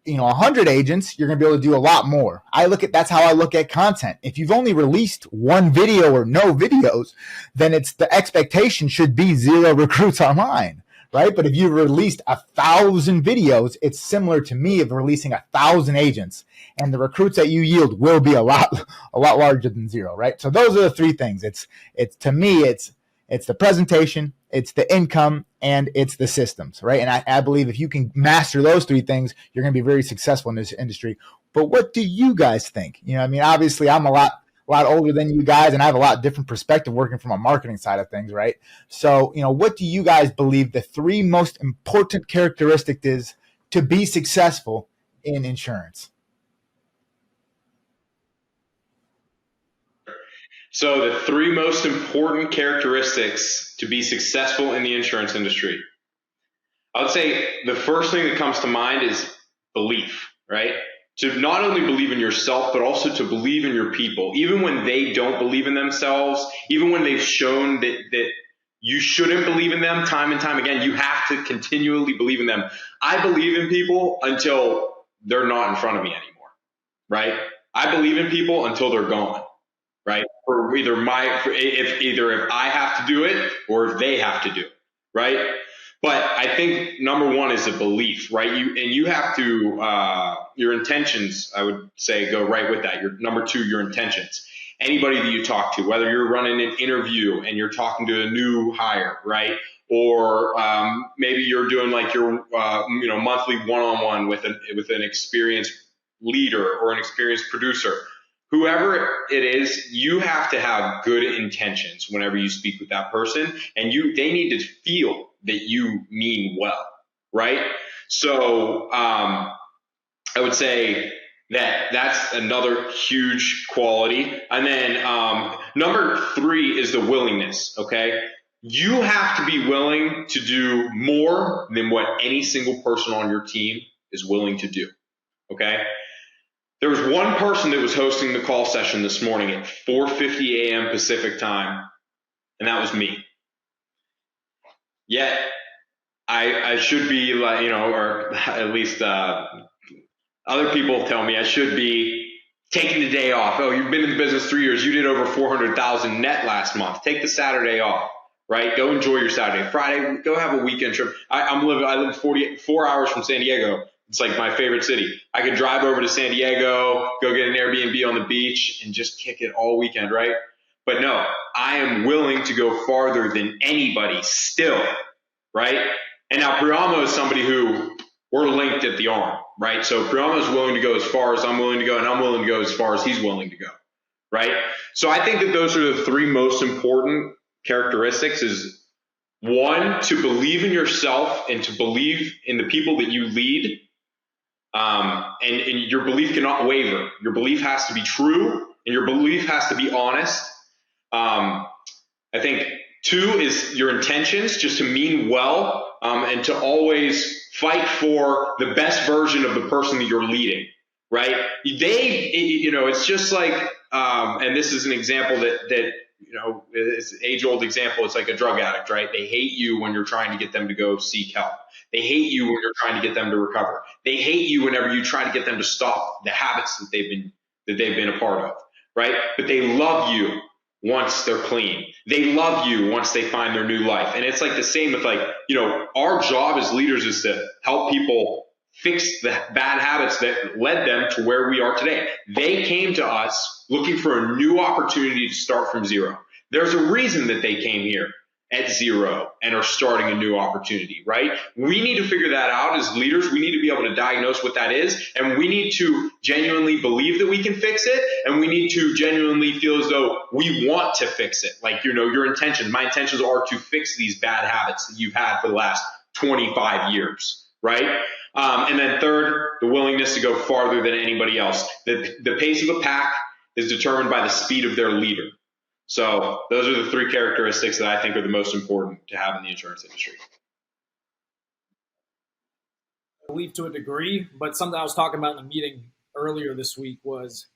100 agents, you're going to be able to do a lot more. That's how I look at content. If you've only released one video or no videos, then the expectation should be 0 recruits online, right? But if you've released 1,000 videos, it's similar to me of releasing 1,000 agents, and the recruits that you yield will be a lot larger than 0, right? So those are the 3 things. It's to me, it's the presentation, it's the income, and it's the systems, right? And I believe if you can master those 3 things, you're going to be very successful in this industry. But what do you guys think? Obviously I'm a lot older than you guys, and I have a lot different perspective working from a marketing side of things, right? So, what do you guys believe the 3 most important characteristics is to be successful in insurance? So the 3 most important characteristics to be successful in the insurance industry. I would say the first thing that comes to mind is belief, right? To not only believe in yourself, but also to believe in your people, even when they don't believe in themselves, even when they've shown that You shouldn't believe in them time and time again. You have to continually believe in them. I believe in people until they're not in front of me anymore, right? I believe in people until they're gone, right? Or either if I have to do it or if they have to do it, right? But I think number one is a belief, right? You have to your intentions, I would say, go right with that. Number two, your intentions. Anybody that you talk to, whether you're running an interview and you're talking to a new hire, right? Or maybe you're doing like your monthly one-on-one with an experienced leader or an experienced producer. Whoever it is, you have to have good intentions whenever you speak with that person, and they need to feel that you mean well, right? So I would say that's another huge quality. And then number three is the willingness, okay? You have to be willing to do more than what any single person on your team is willing to do, okay? There was one person that was hosting the call session this morning at 4:50 a.m. Pacific time, and that was me. Yet, I should be, or at least other people tell me I should be taking the day off. Oh, you've been in the business 3 years. You did over 400,000 net last month. Take the Saturday off, right? Go enjoy your Saturday. Friday, go have a weekend trip. I live 44 hours from San Diego. It's like my favorite city. I could drive over to San Diego, go get an Airbnb on the beach, and just kick it all weekend, right? But no, I am willing to go farther than anybody still, right? And now Priamo is somebody who we're linked at the arm, right? So Priamo is willing to go as far as I'm willing to go, and I'm willing to go as far as he's willing to go, right? So I think that those are the three most important characteristics is one, to believe in yourself and to believe in the people that you lead. And your belief cannot waver. Your belief has to be true, and your belief has to be honest. I think two is your intentions, just to mean well, and to always fight for the best version of the person that you're leading, right? It's just like, and this is an example that it's an age-old example. It's like a drug addict, right? They hate you when you're trying to get them to go seek help. They hate you when you're trying to get them to recover. They hate you whenever you try to get them to stop the habits that they've been a part of, right? But they love you once they're clean. They love you once they find their new life. And it's like the same with our job as leaders is to help people fix the bad habits that led them to where we are today. They came to us looking for a new opportunity to start from zero. There's a reason that they came here at zero and are starting a new opportunity, right? We need to figure that out as leaders. We need to be able to diagnose what that is, and we need to genuinely believe that we can fix it, and we need to genuinely feel as though we want to fix it. Like, your intentions. My intentions are to fix these bad habits that you've had for the last 25 years, right? And then third, the willingness to go farther than anybody else. The pace of a pack is determined by the speed of their leader. So those are the three characteristics that I think are the most important to have in the insurance industry. I believe to a degree, but something I was talking about in a meeting earlier this week was,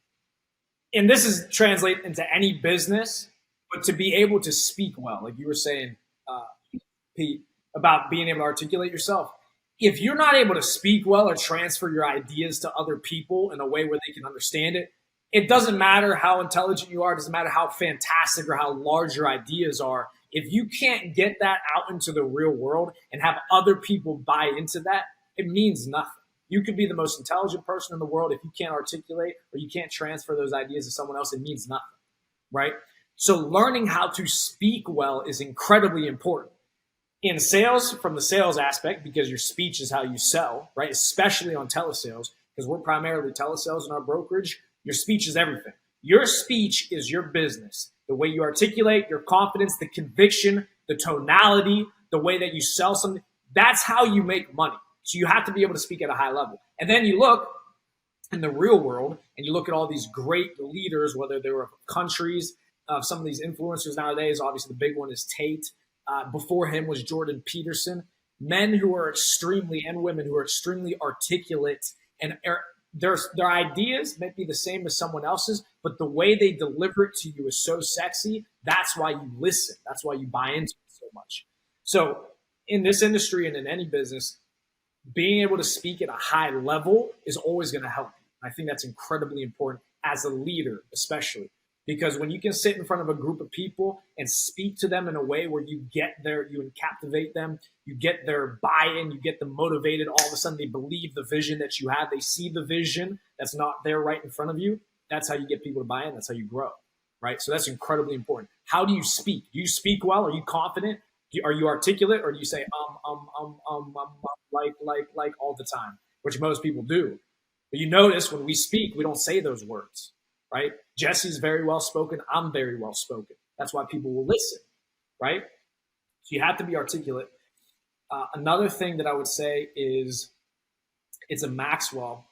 and this is translate into any business, but to be able to speak well, like you were saying, Pete, about being able to articulate yourself. If you're not able to speak well or transfer your ideas to other people in a way where they can understand it, it doesn't matter how intelligent you are. It doesn't matter how fantastic or how large your ideas are. If you can't get that out into the real world and have other people buy into that, it means nothing. You could be the most intelligent person in the world. If you can't articulate or you can't transfer those ideas to someone else, it means nothing, right? So learning how to speak well is incredibly important. In sales, from the sales aspect, because your speech is how you sell, right? Especially on telesales, because we're primarily telesales in our brokerage. Your speech is everything. Your speech is your business. The way you articulate, your confidence, the conviction, the tonality, the way that you sell something, that's how you make money. So you have to be able to speak at a high level. And then you look in the real world and you look at all these great leaders, whether they were countries, some of these influencers nowadays, obviously the big one is Tate. Before him was Jordan Peterson. Men who are extremely, and women who are extremely articulate, and their ideas may be the same as someone else's, but the way they deliver it to you is so sexy. That's why you listen. That's why you buy into it so much. So in this industry and in any business, being able to speak at a high level is always going to help you. I think that's incredibly important as a leader, especially because when you can sit in front of a group of people and speak to them in a way where you captivate them, you get their buy-in, you get them motivated, all of a sudden they believe the vision that you have, they see the vision that's not there right in front of you. That's how you get people to buy in. That's how you grow, right? So that's incredibly important. How do you speak? Do you speak well? Are you confident? Are you articulate, or do you say like all the time, which most people do? But you notice when we speak, we don't say those words, right? Jesee's very well spoken. I'm very well spoken. That's why people will listen, right? So you have to be articulate. Another thing that I would say is, it's a Maxwell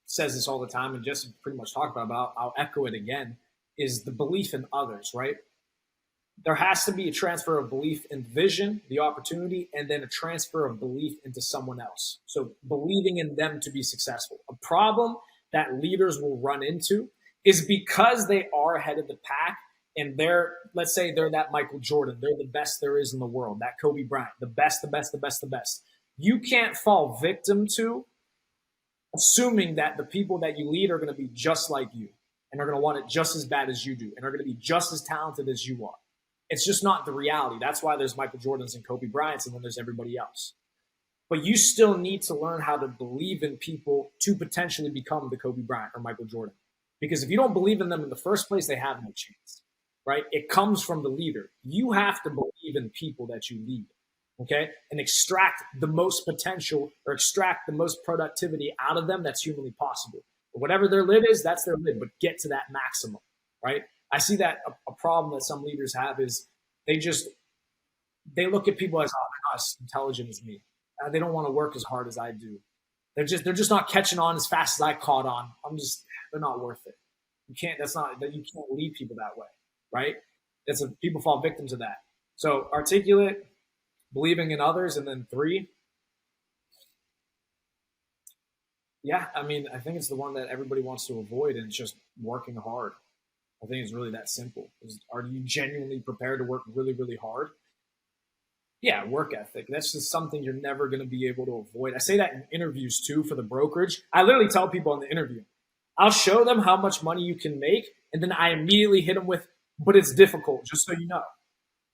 says this all the time, and Jesee pretty much talked about. I'll echo it again. Is the belief in others, right? There has to be a transfer of belief in vision, the opportunity, and then a transfer of belief into someone else. So believing in them to be successful. A problem that leaders will run into is because they are ahead of the pack and let's say they're that Michael Jordan, they're the best there is in the world, that Kobe Bryant, the best. You can't fall victim to assuming that the people that you lead are going to be just like you and are going to want it just as bad as you do and are going to be just as talented as you are. It's just not the reality. That's why there's Michael Jordans and Kobe Bryants, and then there's everybody else. But you still need to learn how to believe in people to potentially become the Kobe Bryant or Michael Jordan. Because if you don't believe in them in the first place, they have no chance, right? It comes from the leader. You have to believe in people that you lead, okay? And extract the most potential or extract the most productivity out of them that's humanly possible. But whatever their lid is, that's their lid, but get to that maximum, right? I see that a problem that some leaders have is they look at people as, oh, they're not as intelligent as me. They don't want to work as hard as I do. They're just not catching on as fast as I caught on. They're not worth it. You can't lead people that way, right? People fall victim to that. So articulate, believing in others, and then 3. Yeah, I think it's the one that everybody wants to avoid, and it's just working hard. I think it's really that simple. Are you genuinely prepared to work really, really hard? Yeah, work ethic. That's just something you're never going to be able to avoid. I say that in interviews too for the brokerage. I literally tell people in the interview, I'll show them how much money you can make, and then I immediately hit them with, but it's difficult, just so you know.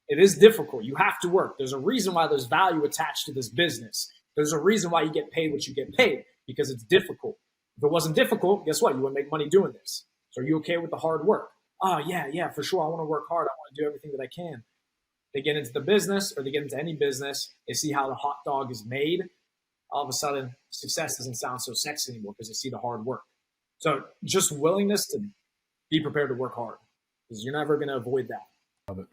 It is difficult. You have to work. There's a reason why there's value attached to this business. There's a reason why you get paid what you get paid, because it's difficult. If it wasn't difficult, guess what? You wouldn't make money doing this. So are you okay with the hard work? Oh, yeah, for sure. I want to work hard. I want to do everything that I can. They get into the business, or they get into any business, they see how the hot dog is made. All of a sudden, success doesn't sound so sexy anymore because they see the hard work. So just willingness to be prepared to work hard, because you're never going to avoid that.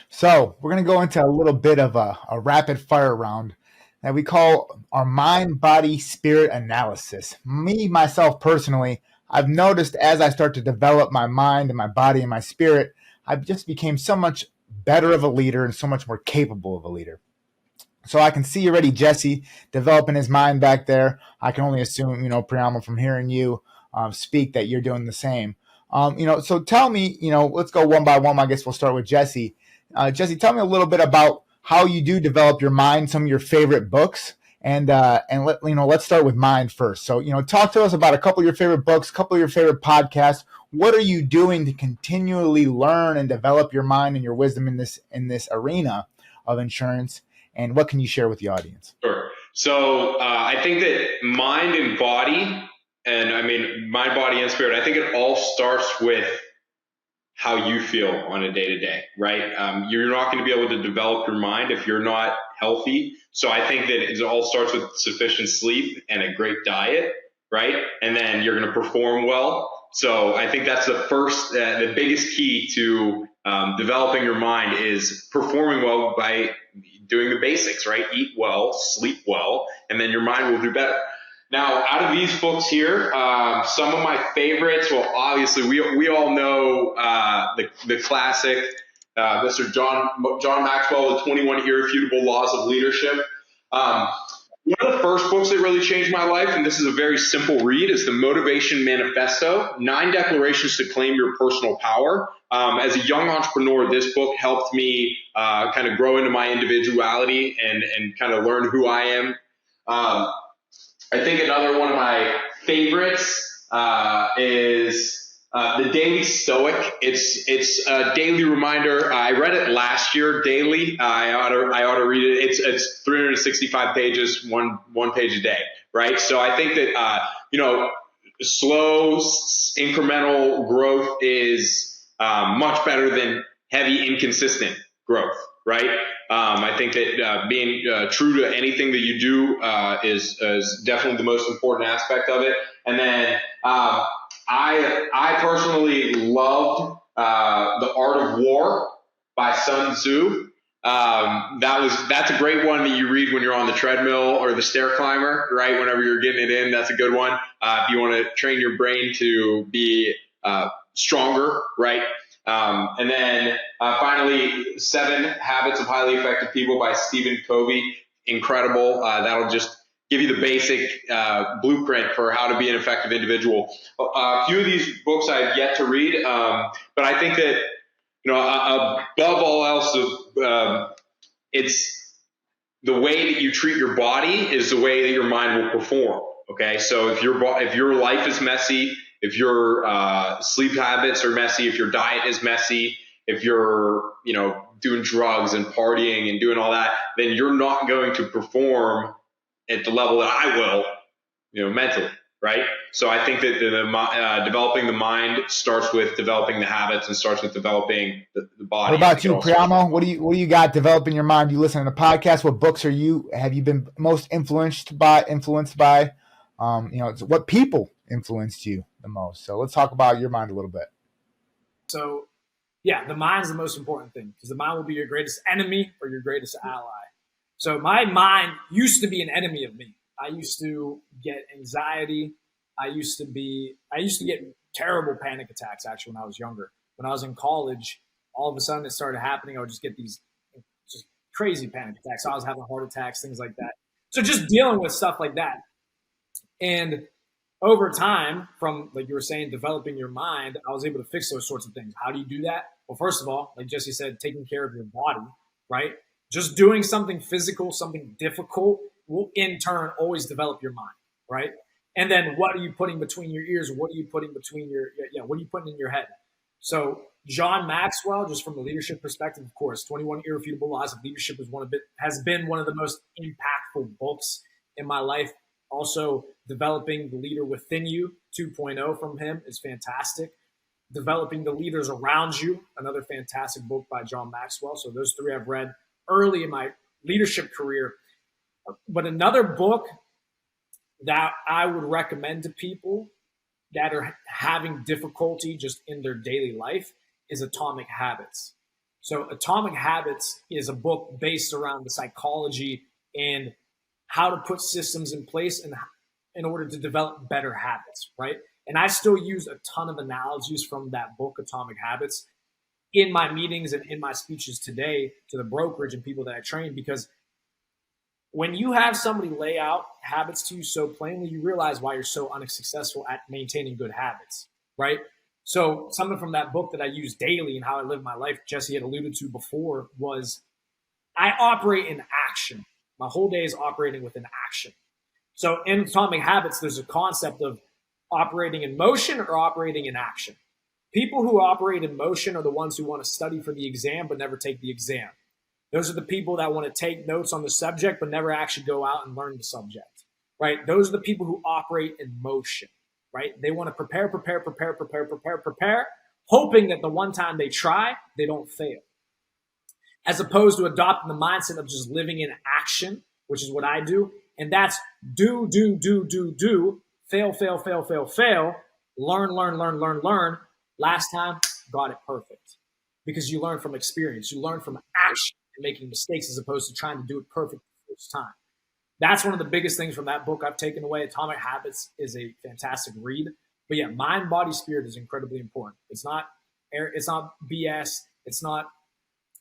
So we're going to go into a little bit of a rapid fire round that we call our mind, body, spirit analysis. Myself personally, I've noticed as I start to develop my mind and my body and my spirit, I've just became so much better of a leader and so much more capable of a leader. So I can see already Jesee developing his mind back there. I can only assume, Priamo, from hearing you speak, that you're doing the same. So tell me, let's go one by one. I guess we'll start with Jesee. Jesee, tell me a little bit about how you do develop your mind, some of your favorite books, and let's start with mind first. So, talk to us about a couple of your favorite books, a couple of your favorite podcasts. What are you doing to continually learn and develop your mind and your wisdom in this arena of insurance? And what can you share with the audience? Sure. So I think that mind and body, and mind, body, and spirit, I think it all starts with how you feel on a day-to-day, right? You're not going to be able to develop your mind if you're not healthy. So I think that it all starts with sufficient sleep and a great diet, right? And then you're going to perform well. So I think that's the biggest key to developing your mind is performing well by doing the basics, right? Eat well, sleep well, and then your mind will do better. Now, out of these books here, some of my favorites, well, obviously we all know the classic, Mr. John Maxwell, The 21 Irrefutable Laws of Leadership. One of the first books that really changed my life, and this is a very simple read, is The Motivation Manifesto, 9 Declarations to Claim Your Personal Power as a young entrepreneur, this book helped me kind of grow into my individuality and kind of learn who I am. I think another one of my favorites is The Daily Stoic. It's a daily reminder. I read it last year daily. I ought to read it. It's 365 pages, one page a day, right? So I think that slow incremental growth is much better than heavy inconsistent growth, right? I think that being true to anything that you do is definitely the most important aspect of it. And then I personally loved The Art of War by Sun Tzu. That's a great one that you read when you're on the treadmill or the stair climber, right? Whenever you're getting it in, that's a good one. If you want to train your brain to be stronger, right? And then finally, 7 Habits of Highly Effective People by Stephen Covey. Incredible. That'll just give you the basic blueprint for how to be an effective individual. A few of these books I've yet to read, but I think that, above all else, it's the way that you treat your body is the way that your mind will perform. Okay, so if your life is messy, if your sleep habits are messy, if your diet is messy, if you're doing drugs and partying and doing all that, then you're not going to perform at the level that I will, mentally, right? So I think that developing the mind starts with developing the habits and starts with developing the body. What about you, Priamo? What do you got developing your mind? You listen to podcasts. What books have you been most influenced by? What people influenced you the most? So let's talk about your mind a little bit. So yeah, the mind's the most important thing because the mind will be your greatest enemy or your greatest ally. So my mind used to be an enemy of me. I used to get anxiety. I used to get terrible panic attacks actually when I was younger. When I was in college, all of a sudden it started happening. I would just get these just crazy panic attacks. I was having heart attacks, things like that. So just dealing with stuff like that. And over time, from like you were saying, developing your mind, I was able to fix those sorts of things. How do you do that? Well, first of all, like Jesee said, taking care of your body, right? Just doing something physical, something difficult will in turn always develop your mind, right? And then what are you putting between your ears? What are you putting between what are you putting in your head? So John Maxwell, just from a leadership perspective, of course, 21 Irrefutable Laws of Leadership has been one of the most impactful books in my life. Also, Developing the Leader Within You 2.0 from him is fantastic. Developing the Leaders Around You, another fantastic book by John Maxwell. So those 3 I've read early in my leadership career. But another book that I would recommend to people that are having difficulty just in their daily life is Atomic Habits. So Atomic Habits is a book based around the psychology and how to put systems in place and in order to develop better habits, right? And I still use a ton of analogies from that book, Atomic Habits, in my meetings and in my speeches today to the brokerage and people that I train, because when you have somebody lay out habits to you so plainly, you realize why you're so unsuccessful at maintaining good habits, right? So something from that book that I use daily and how I live my life, Jesee had alluded to before, was I operate in action. My whole day is operating within action. So in Atomic Habits, there's a concept of operating in motion or operating in action. People who operate in motion are the ones who want to study for the exam but never take the exam. Those are the people that want to take notes on the subject but never actually go out and learn the subject, right? Those are the people who operate in motion, right? They want to prepare, hoping that the one time they try, they don't fail. As opposed to adopting the mindset of just living in action, which is what I do. And that's do, fail, learn. Last time, got it perfect. Because you learn from experience. You learn from action and making mistakes as opposed to trying to do it perfect the first time. That's one of the biggest things from that book I've taken away. Atomic Habits is a fantastic read. But yeah, mind, body, spirit is incredibly important. It's not BS. It's not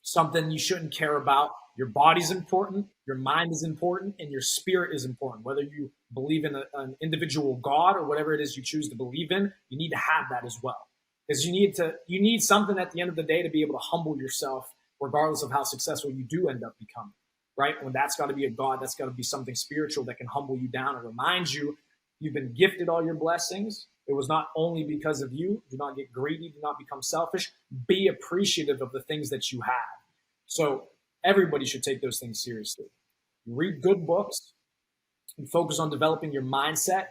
something you shouldn't care about. Your body's important, your mind is important, and your spirit is important. Whether you believe in an individual God or whatever it is you choose to believe in, you need to have that as well. because you need something at the end of the day to be able to humble yourself, regardless of how successful you do end up becoming, right? When that's got to be a God, that's got to be something spiritual that can humble you down and remind you you've been gifted all your blessings. It was not only because of you. Do not get greedy. Do not become selfish. Be appreciative of the things that you have. So everybody should take those things seriously. Read good books and focus on developing your mindset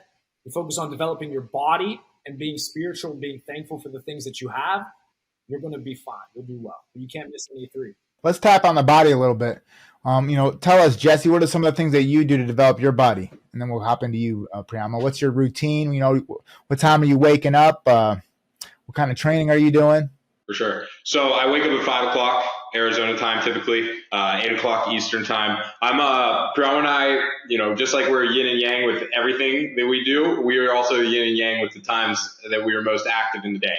and focus on developing your body and being spiritual and being thankful for the things that you have. You're going to be fine. You'll do well. But you can't miss any three. Let's tap on the body a little bit. Tell us, Jesee, what are some of the things that you do to develop your body? And then we'll hop into you, Priamo. What's your routine? What time are you waking up? What kind of training are you doing? For sure. So I wake up at 5 o'clock Arizona time, typically 8 o'clock Eastern time. Priamo and I, just like we're yin and yang with everything that we do, we are also yin and yang with the times that we are most active in the day.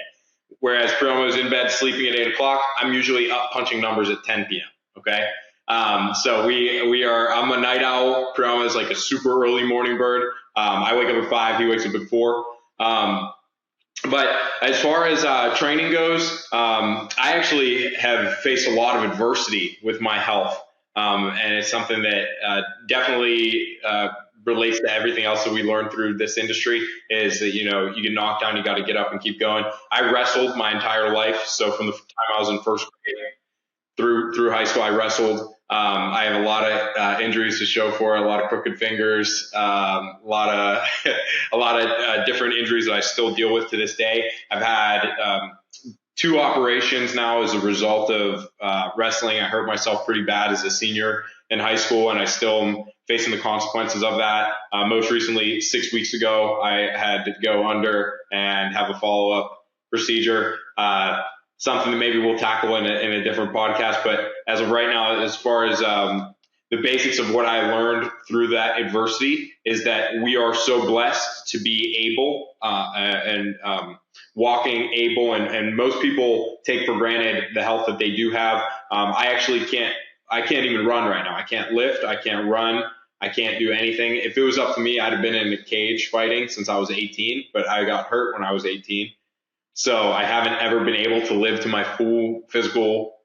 Whereas Priamo is in bed sleeping at 8 o'clock, I'm usually up punching numbers at 10 p.m. Okay. So I'm a night owl. Priamo is like a super early morning bird. I wake up at 5, he wakes up at 4. But as far as training goes, I actually have faced a lot of adversity with my health. And it's something that definitely relates to everything else that we learned through this industry is that, you get knocked down, you got to get up and keep going. I wrestled my entire life. So from the time I was in first grade through high school, I wrestled. I have a lot of injuries to show for it, a lot of crooked fingers, a lot of different injuries that I still deal with to this day. I've had 2 operations now as a result of wrestling. I hurt myself pretty bad as a senior in high school, and I still am facing the consequences of that. Most recently, 6 weeks ago, I had to go under and have a follow-up procedure. Something that maybe we'll tackle in a different podcast. But as of right now, as far as the basics of what I learned through that adversity is that we are so blessed to be able and walking able, and most people take for granted the health that they do have. I actually I can't even run right now. I can't lift. I can't run. I can't do anything. If it was up to me, I'd have been in a cage fighting since I was 18, but I got hurt when I was 18. So I haven't ever been able to live to my full physical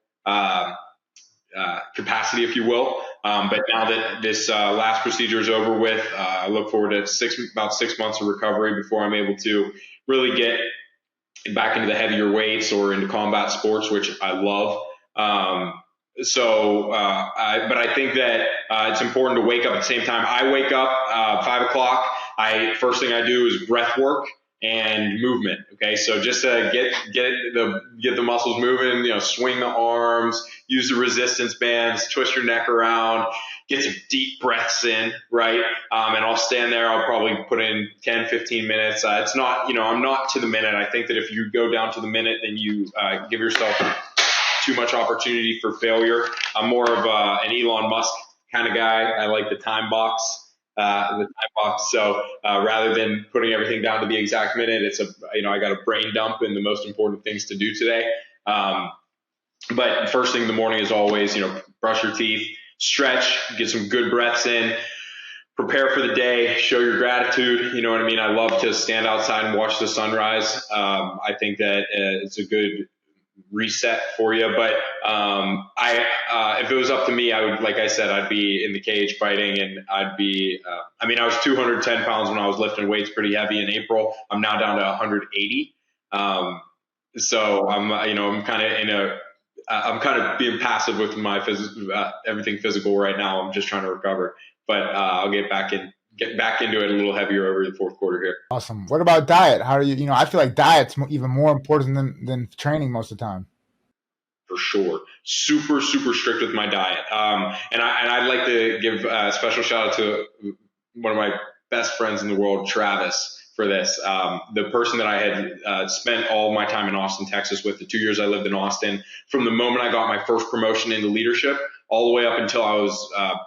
capacity, if you will. But now that this last procedure is over with, I look forward to about 6 months of recovery before I'm able to really get back into the heavier weights or into combat sports, which I love. But I think that it's important to wake up at the same time. I wake up 5 o'clock. First thing I do is breath work and movement. Okay. So just to get the muscles moving, swing the arms, use the resistance bands, twist your neck around, get some deep breaths in. Right. And I'll stand there. I'll probably put in 10, 15 minutes. It's not, I'm not to the minute. I think that if you go down to the minute, then you give yourself too much opportunity for failure. I'm more of an Elon Musk kind of guy. I like the time box. So rather than putting everything down to the exact minute, it's I got a brain dump in the most important things to do today. But first thing in the morning is always, brush your teeth, stretch, get some good breaths in, prepare for the day, show your gratitude. You know what I mean? I love to stand outside and watch the sunrise. I think that it's a good reset for you. But if it was up to me, I would, like I said, I'd be in the cage fighting, and I'd be, I was 210 pounds when I was lifting weights pretty heavy in April. I'm now down to 180. So I'm kind of being passive with my everything physical right now. I'm just trying to recover, but I'll get back into it a little heavier over the fourth quarter here. Awesome. What about diet? How do you, I feel like diet's even more important than training most of the time. For sure. Super, super strict with my diet. And I'd like to give a special shout out to one of my best friends in the world, Travis, for this. The person that I had spent all my time in Austin, Texas with, the 2 years I lived in Austin, from the moment I got my first promotion into leadership all the way up until I was,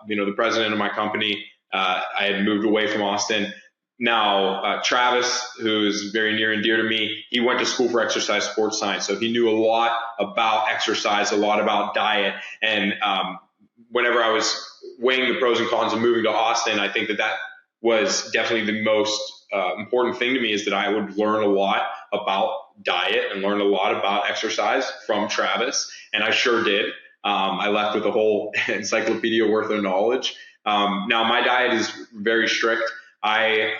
the president of my company. I had moved away from Austin. Now, Travis, who is very near and dear to me, he went to school for exercise sports science. So he knew a lot about exercise, a lot about diet. And whenever I was weighing the pros and cons of moving to Austin, I think that was definitely the most important thing to me is that I would learn a lot about diet and learn a lot about exercise from Travis. And I sure did. I left with a whole encyclopedia worth of knowledge. Now my diet is very strict. I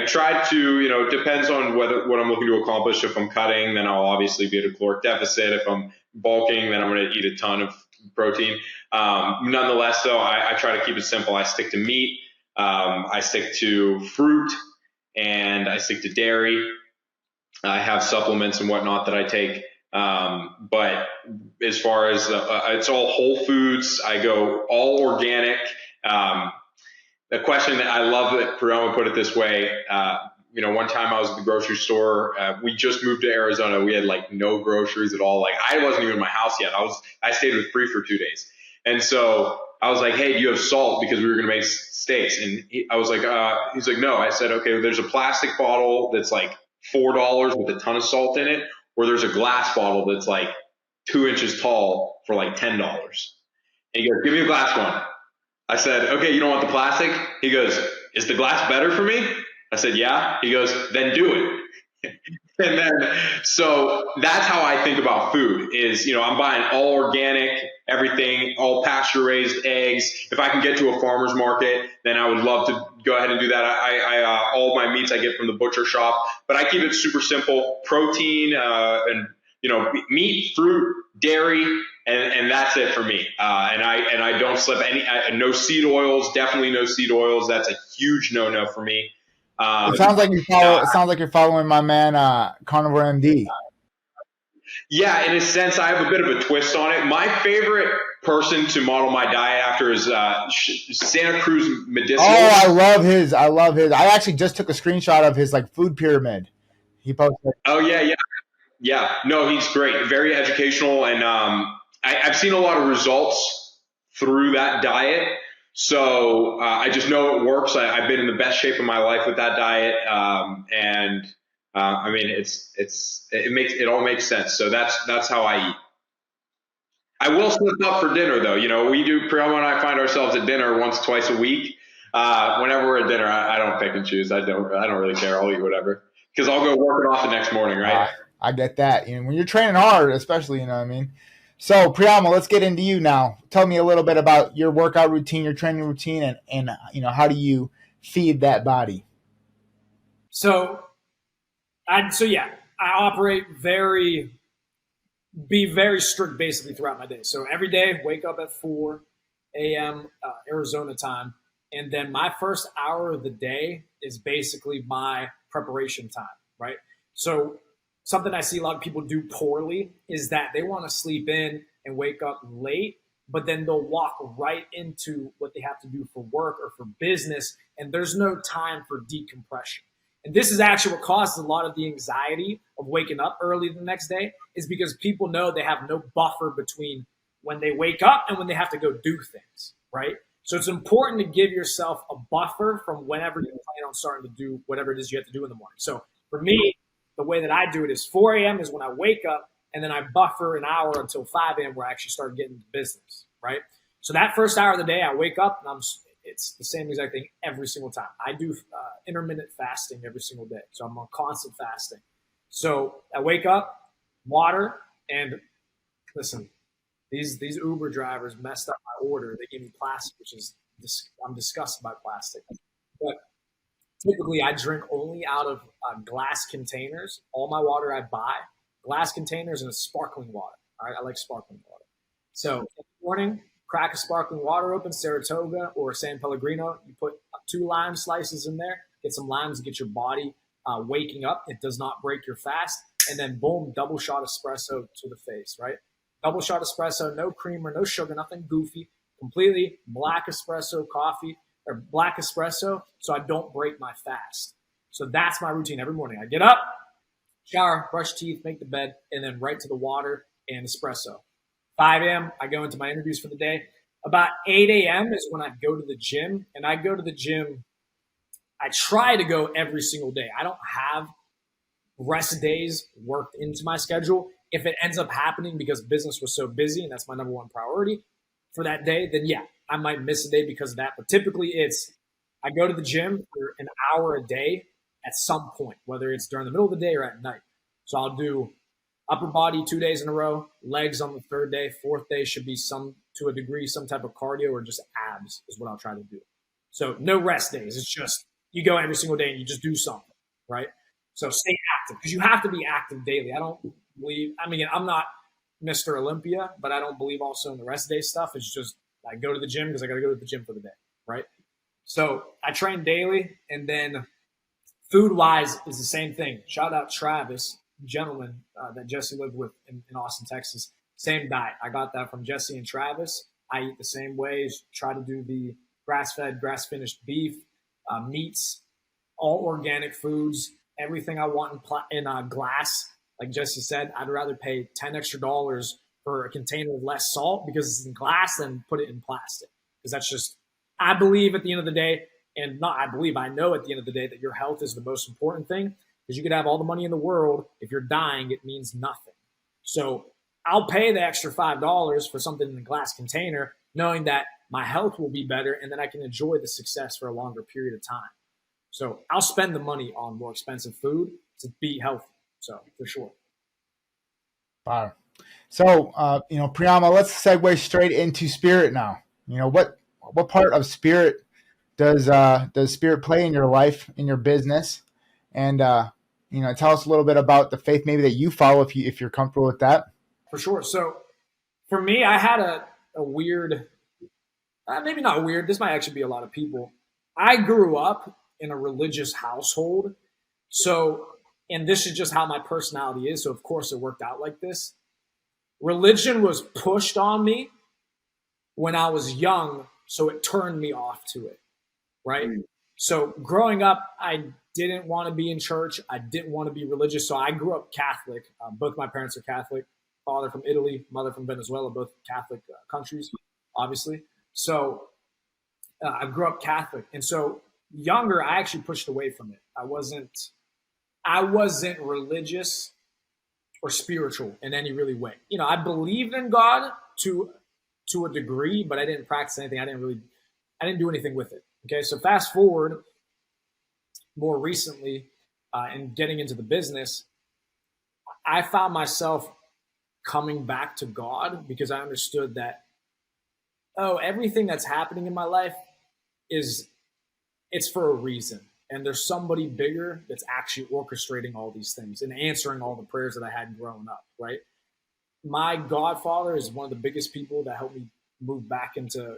try to, it depends on what I'm looking to accomplish. If I'm cutting, then I'll obviously be at a caloric deficit. If I'm bulking, then I'm going to eat a ton of protein. Nonetheless, though, I try to keep it simple. I stick to meat. I stick to fruit, and I stick to dairy. I have supplements and whatnot that I take. But as far as it's all whole foods, I go all organic. The question that I love that Priamo put it this way. One time I was at the grocery store. We just moved to Arizona. We had like no groceries at all. Like I wasn't even in my house yet. I stayed with Bree for 2 days. And so I was like, hey, do you have salt? Because we were going to make steaks. And I was like, he's like, no. I said, okay, there's a plastic bottle that's like $4 with a ton of salt in it, or there's a glass bottle that's like 2 inches tall for like $10. And he goes, give me a glass one. I said, okay, you don't want the plastic? He goes, is the glass better for me? I said, yeah. He goes, then do it. And then, so that's how I think about food is, I'm buying all organic, everything, all pasture raised eggs. If I can get to a farmer's market, then I would love to go ahead and do that. I all my meats I get from the butcher shop, but I keep it super simple, protein, and, meat, fruit, dairy, and that's it for me. And I don't slip no seed oils, definitely no seed oils. That's a huge no for me. It sounds like you're following my man, Carnivore MD. Yeah, in a sense, I have a bit of a twist on it. My favorite person to model my diet after is Santa Cruz Medicinal. Oh, I love his. I actually just took a screenshot of his like food pyramid. He posted. Oh yeah. No, he's great. Very educational, and I've seen a lot of results through that diet. So I just know it works. I've been in the best shape of my life with that diet, and I mean it all makes sense. So that's how I eat. I will slip up for dinner though. Priamo and I find ourselves at dinner once, twice a week. Whenever we're at dinner, I don't pick and choose. I don't really care. I'll eat whatever because I'll go work it off the next morning, right? I get that. When you're training hard, especially, you know what I mean. So, Priamo, let's get into you now. Tell me a little bit about your workout routine, your training routine, and how do you feed that body? So I operate be very strict basically throughout my day. So every day, wake up at 4 a.m. Arizona time, and then my first hour of the day is basically my preparation time, right? So something I see a lot of people do poorly is that they want to sleep in and wake up late, but then they'll walk right into what they have to do for work or for business, and there's no time for decompression. And this is actually what causes a lot of the anxiety of waking up early the next day is because people know they have no buffer between when they wake up and when they have to go do things, right? So it's important to give yourself a buffer from whenever you plan on starting to do whatever it is you have to do in the morning. So for me, the way that I do it is 4 a.m. is when I wake up, and then I buffer an hour until 5 a.m. where I actually start getting into business, right? So that first hour of the day, I wake up, and it's the same exact thing every single time. I do intermittent fasting every single day, so I'm on constant fasting. So I wake up, water, and listen, these Uber drivers messed up my order. They gave me plastic, which is I'm disgusted by plastic. But typically, I drink only out of glass containers. All my water I buy, glass containers, and a sparkling water. All right, I like sparkling water. So in the morning, crack a sparkling water open, Saratoga or San Pellegrino. You put 2 lime slices in there. Get some limes to get your body waking up. It does not break your fast. And then boom, double shot espresso to the face, right? Double shot espresso, no creamer, no sugar, nothing goofy. Completely black espresso coffee. Or black espresso, so I don't break my fast. So that's my routine every morning. I get up, shower, brush teeth, make the bed, and then right to the water and espresso. 5 a.m., I go into my interviews for the day. About 8 a.m. is when I go to the gym, and I go to the gym. I try to go every single day. I don't have rest days worked into my schedule. If it ends up happening because business was so busy, and that's my number one priority for that day, then yeah, I might miss a day because of that. But typically it's I go to the gym for an hour a day at some point, whether it's during the middle of the day or at night. So I'll do upper body 2 days in a row, legs on the third day, fourth day should be to a degree, some type of cardio or just abs is what I'll try to do. So no rest days. It's just you go every single day and you just do something, right? So stay active because you have to be active daily. I'm not Mr. Olympia, but I don't believe also in the rest day stuff. It's just I go to the gym because I got to go to the gym for the day, right? So I train daily, and then food-wise is the same thing. Shout out Travis, gentleman that Jesee lived with in Austin, Texas. Same diet. I got that from Jesee and Travis. I eat the same ways. Try to do the grass-fed, grass-finished beef, meats, all organic foods, everything I want in glass. Like Jesee said, I'd rather pay $10 extra for a container of less salt because it's in glass than put it in plastic. Because that's just, I believe at the end of the day, and not I believe, I know at the end of the day that your health is the most important thing. Because you could have all the money in the world. If you're dying, it means nothing. So I'll pay the extra $5 for something in a glass container, knowing that my health will be better and then I can enjoy the success for a longer period of time. So I'll spend the money on more expensive food to be healthy. So for sure. Wow. So, Priamo, let's segue straight into spirit now. What part of spirit does spirit play in your life, in your business? And, tell us a little bit about the faith maybe that you follow if you're comfortable with that. For sure. So for me, I had a weird, maybe not weird. This might actually be a lot of people. I grew up in a religious household. So, and this is just how my personality is. So of course it worked out like this. Religion was pushed on me when I was young. So it turned me off to it. Right. So growing up, I didn't want to be in church. I didn't want to be religious. So I grew up Catholic. Both my parents are Catholic. Father from Italy, mother from Venezuela, both Catholic countries, obviously. So I grew up Catholic. And so younger, I actually pushed away from it. I wasn't religious or spiritual in any really way. I believed in God to a degree, but I didn't practice anything. I didn't do anything with it. Okay, so fast forward more recently and getting into the business, I found myself coming back to God because I understood that, everything that's happening in my life it's for a reason. And there's somebody bigger that's actually orchestrating all these things and answering all the prayers that I had growing up, right? My godfather is one of the biggest people that helped me move back into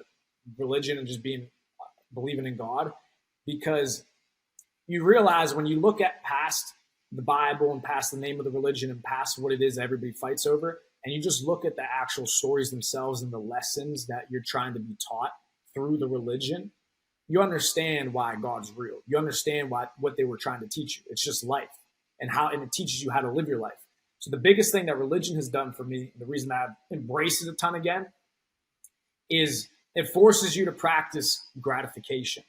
religion and just believing in God, because you realize when you look at past the Bible and past the name of the religion and past what it is that everybody fights over, and you just look at the actual stories themselves and the lessons that you're trying to be taught through the religion, you understand why God's real. You understand what they were trying to teach you. It's just life and it teaches you how to live your life. So the biggest thing that religion has done for me, the reason that I've embraced it a ton again, is it forces you to practice gratification.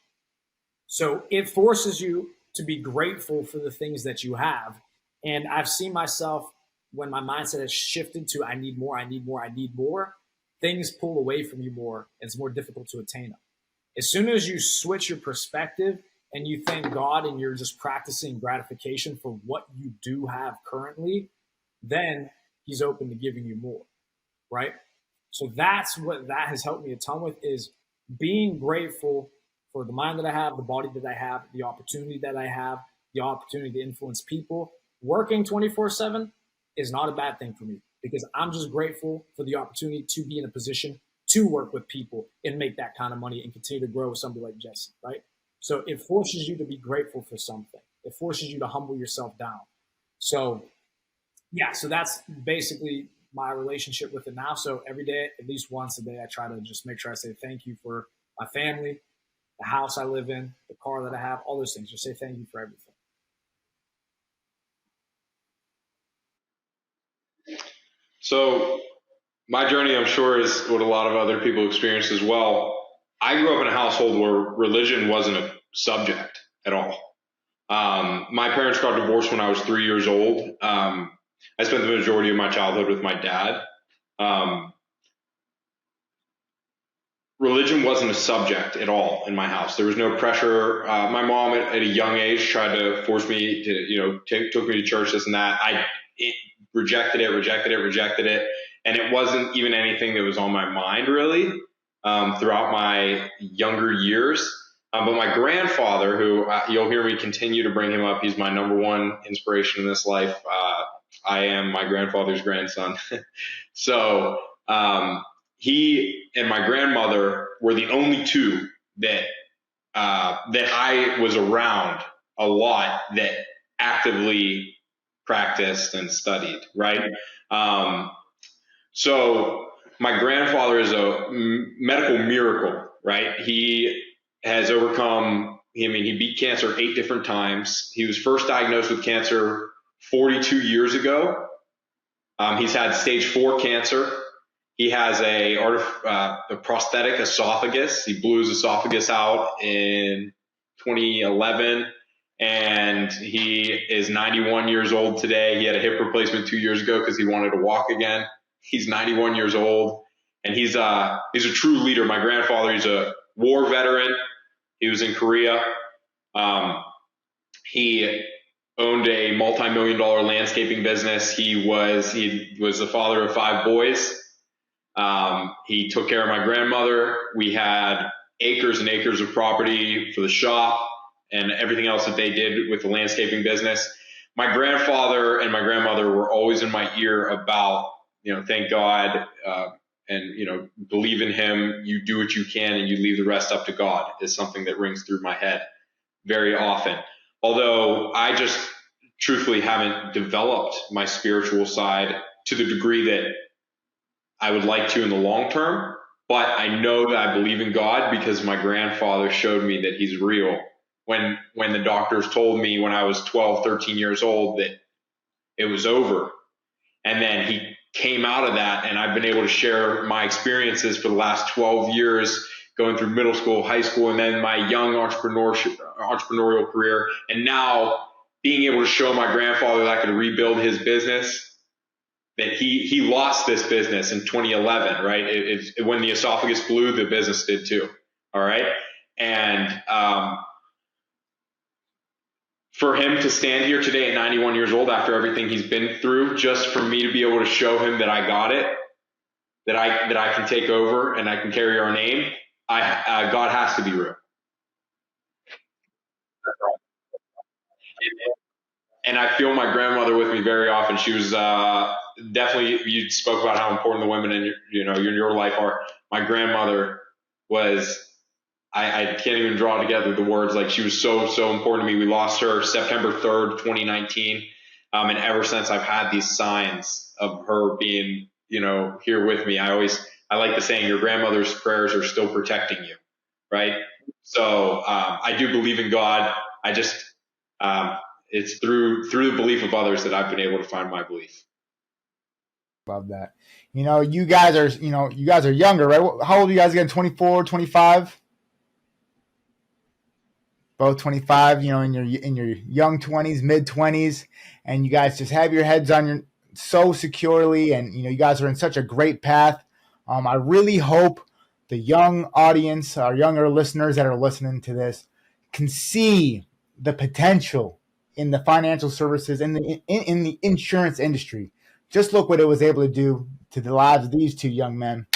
So it forces you to be grateful for the things that you have. And I've seen myself, when my mindset has shifted to I need more, I need more, I need more, things pull away from you more, and it's more difficult to attain them. As soon as you switch your perspective and you thank God and you're just practicing gratification for what you do have currently, then he's open to giving you more, right? So that's what that has helped me a ton with, is being grateful for the mind that I have, the body that I have, the opportunity that I have, the opportunity to influence people. Working 24/7 is not a bad thing for me, because I'm just grateful for the opportunity to be in a position to work with people and make that kind of money and continue to grow with somebody like Jesee, right? So it forces you to be grateful for something. It forces you to humble yourself down. So yeah, so that's basically my relationship with it now. So every day, at least once a day, I try to just make sure I say thank you for my family, the house I live in, the car that I have, all those things. Just say thank you for everything. So my journey, I'm sure, is what a lot of other people experience as well. I grew up in a household where religion wasn't a subject at all. My parents got divorced when I was 3 years old. I spent the majority of my childhood with my dad. religion wasn't a subject at all in my house. There was no pressure. My mom at a young age tried to force me to, took me to church, this and that. I rejected it. And it wasn't even anything that was on my mind really throughout my younger years. But my grandfather, who you'll hear me continue to bring him up, he's my number one inspiration in this life. I am my grandfather's grandson. So he and my grandmother were the only two that I was around a lot that actively practiced and studied, right? So my grandfather is a medical miracle, right? He has overcome, he beat cancer 8 different times. He was first diagnosed with cancer 42 years ago. He's had stage 4 cancer. He has a prosthetic esophagus. He blew his esophagus out in 2011, and he is 91 years old today. He had a hip replacement 2 years ago because he wanted to walk again. He's 91 years old, and he's a true leader. My grandfather, he's a war veteran. He was in Korea. He owned a multi-million-dollar landscaping business. He was the father of 5 boys. He took care of my grandmother. We had acres and acres of property for the shop and everything else that they did with the landscaping business. My grandfather and my grandmother were always in my ear about, thank God, and, believe in him. You do what you can and you leave the rest up to God is something that rings through my head very often. Although I just truthfully haven't developed my spiritual side to the degree that I would like to in the long term, but I know that I believe in God because my grandfather showed me that he's real. When the doctors told me when I was 12, 13 years old that it was over, and then he came out of that, and I've been able to share my experiences for the last 12 years going through middle school, high school, and then my young entrepreneurial career, and now being able to show my grandfather that I could rebuild his business. That he lost this business in 2011, right? When the esophagus blew, the business did too. All right. And for him to stand here today at 91 years old after everything he's been through, just for me to be able to show him that I got it, that I can take over and I can carry our name, God has to be real. And I feel my grandmother with me very often. She was definitely, you spoke about how important the women in your life are. My grandmother was, I can't even draw together the words. Like, she was so important to me. We lost her September 3rd, 2019. And ever since, I've had these signs of her being, here with me. I like the saying, your grandmother's prayers are still protecting you, right? So I do believe in God. I just, it's through the belief of others that I've been able to find my belief. Love that. You guys are younger, right? How old are you guys again? 24, 25? Both 25, in your young 20s, mid 20s, and you guys just have your heads on so securely, and you guys are in such a great path. I really hope the young audience, our younger listeners that are listening to this, can see the potential in the financial services and in the insurance industry. Just look what it was able to do to the lives of these 2 young men.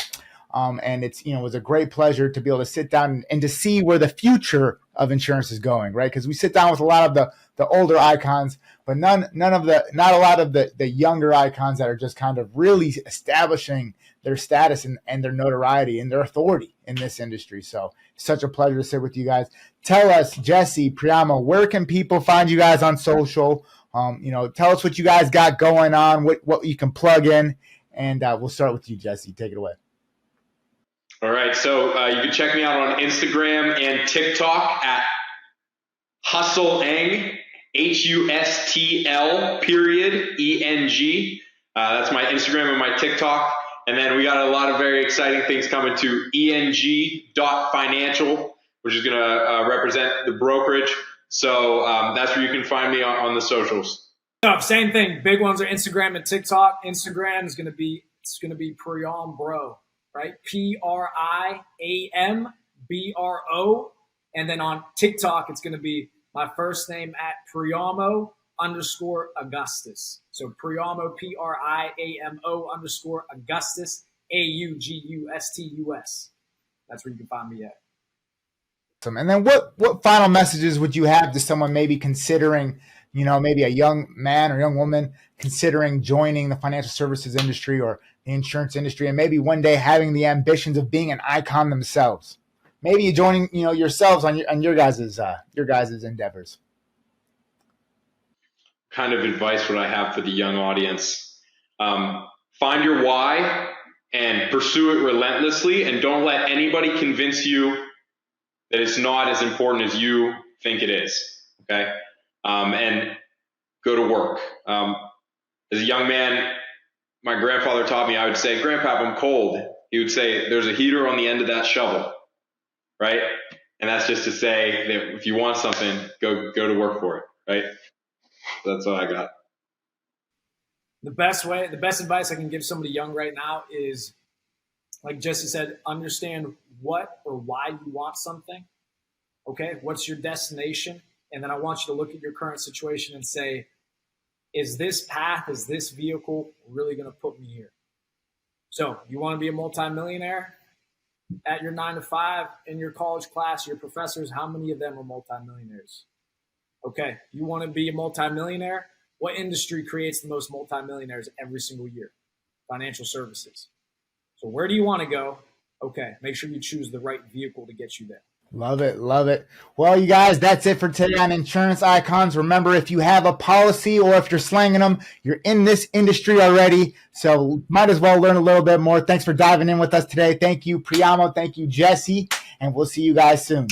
And it was a great pleasure to be able to sit down and to see where the future of insurance is going, right? Because we sit down with a lot of the older icons, but not a lot of the younger icons that are just kind of really establishing their status and their notoriety and their authority in this industry. So it's such a pleasure to sit with you guys. Tell us, Jesee, Priamo, where can people find you guys on social? Tell us what you guys got going on, what you can plug in, and we'll start with you, Jesee. Take it away. All right. So you can check me out on Instagram and TikTok at HustleEng, HUSTL.ENG. That's my Instagram and my TikTok. And then we got a lot of very exciting things coming to ENG.financial, which is going to represent the brokerage. So that's where you can find me on the socials. Same thing. Big ones are Instagram and TikTok. Instagram is going to be Priam Bro. right? Priambro. And then on TikTok, it's going to be my first name at Priamo_Augustus. So Priamo, Priamo_Augustus, Augustus. That's where you can find me at. And then what final messages would you have to someone maybe considering, maybe a young man or young woman considering joining the financial services industry or the insurance industry, and maybe one day having the ambitions of being an icon themselves? Maybe joining, yourselves on your guys' endeavors. Kind of advice what I have for the young audience. Find your why and pursue it relentlessly, and don't let anybody convince you that it's not as important as you think it is. Okay. And go to work. As a young man, my grandfather taught me, I would say, "Grandpa, I'm cold." He would say, "There's a heater on the end of that shovel." Right? And that's just to say that if you want something, go to work for it. Right? That's all I got. The best advice I can give somebody young right now is, like Jesee said, understand what or why you want something. Okay, what's your destination? And then I want you to look at your current situation and say, is this path, is this vehicle really going to put me here? So you want to be a multimillionaire? At your 9 to 5 in your college class, your professors, how many of them are multimillionaires? Okay, you want to be a multimillionaire? What industry creates the most multimillionaires every single year? Financial services. So where do you want to go? Okay, make sure you choose the right vehicle to get you there. Love it. Love it. Well, you guys, that's it for today on Insurance Icons. Remember, if you have a policy or if you're slanging them, you're in this industry already. So might as well learn a little bit more. Thanks for diving in with us today. Thank you, Priamo. Thank you, Jesee. And we'll see you guys soon.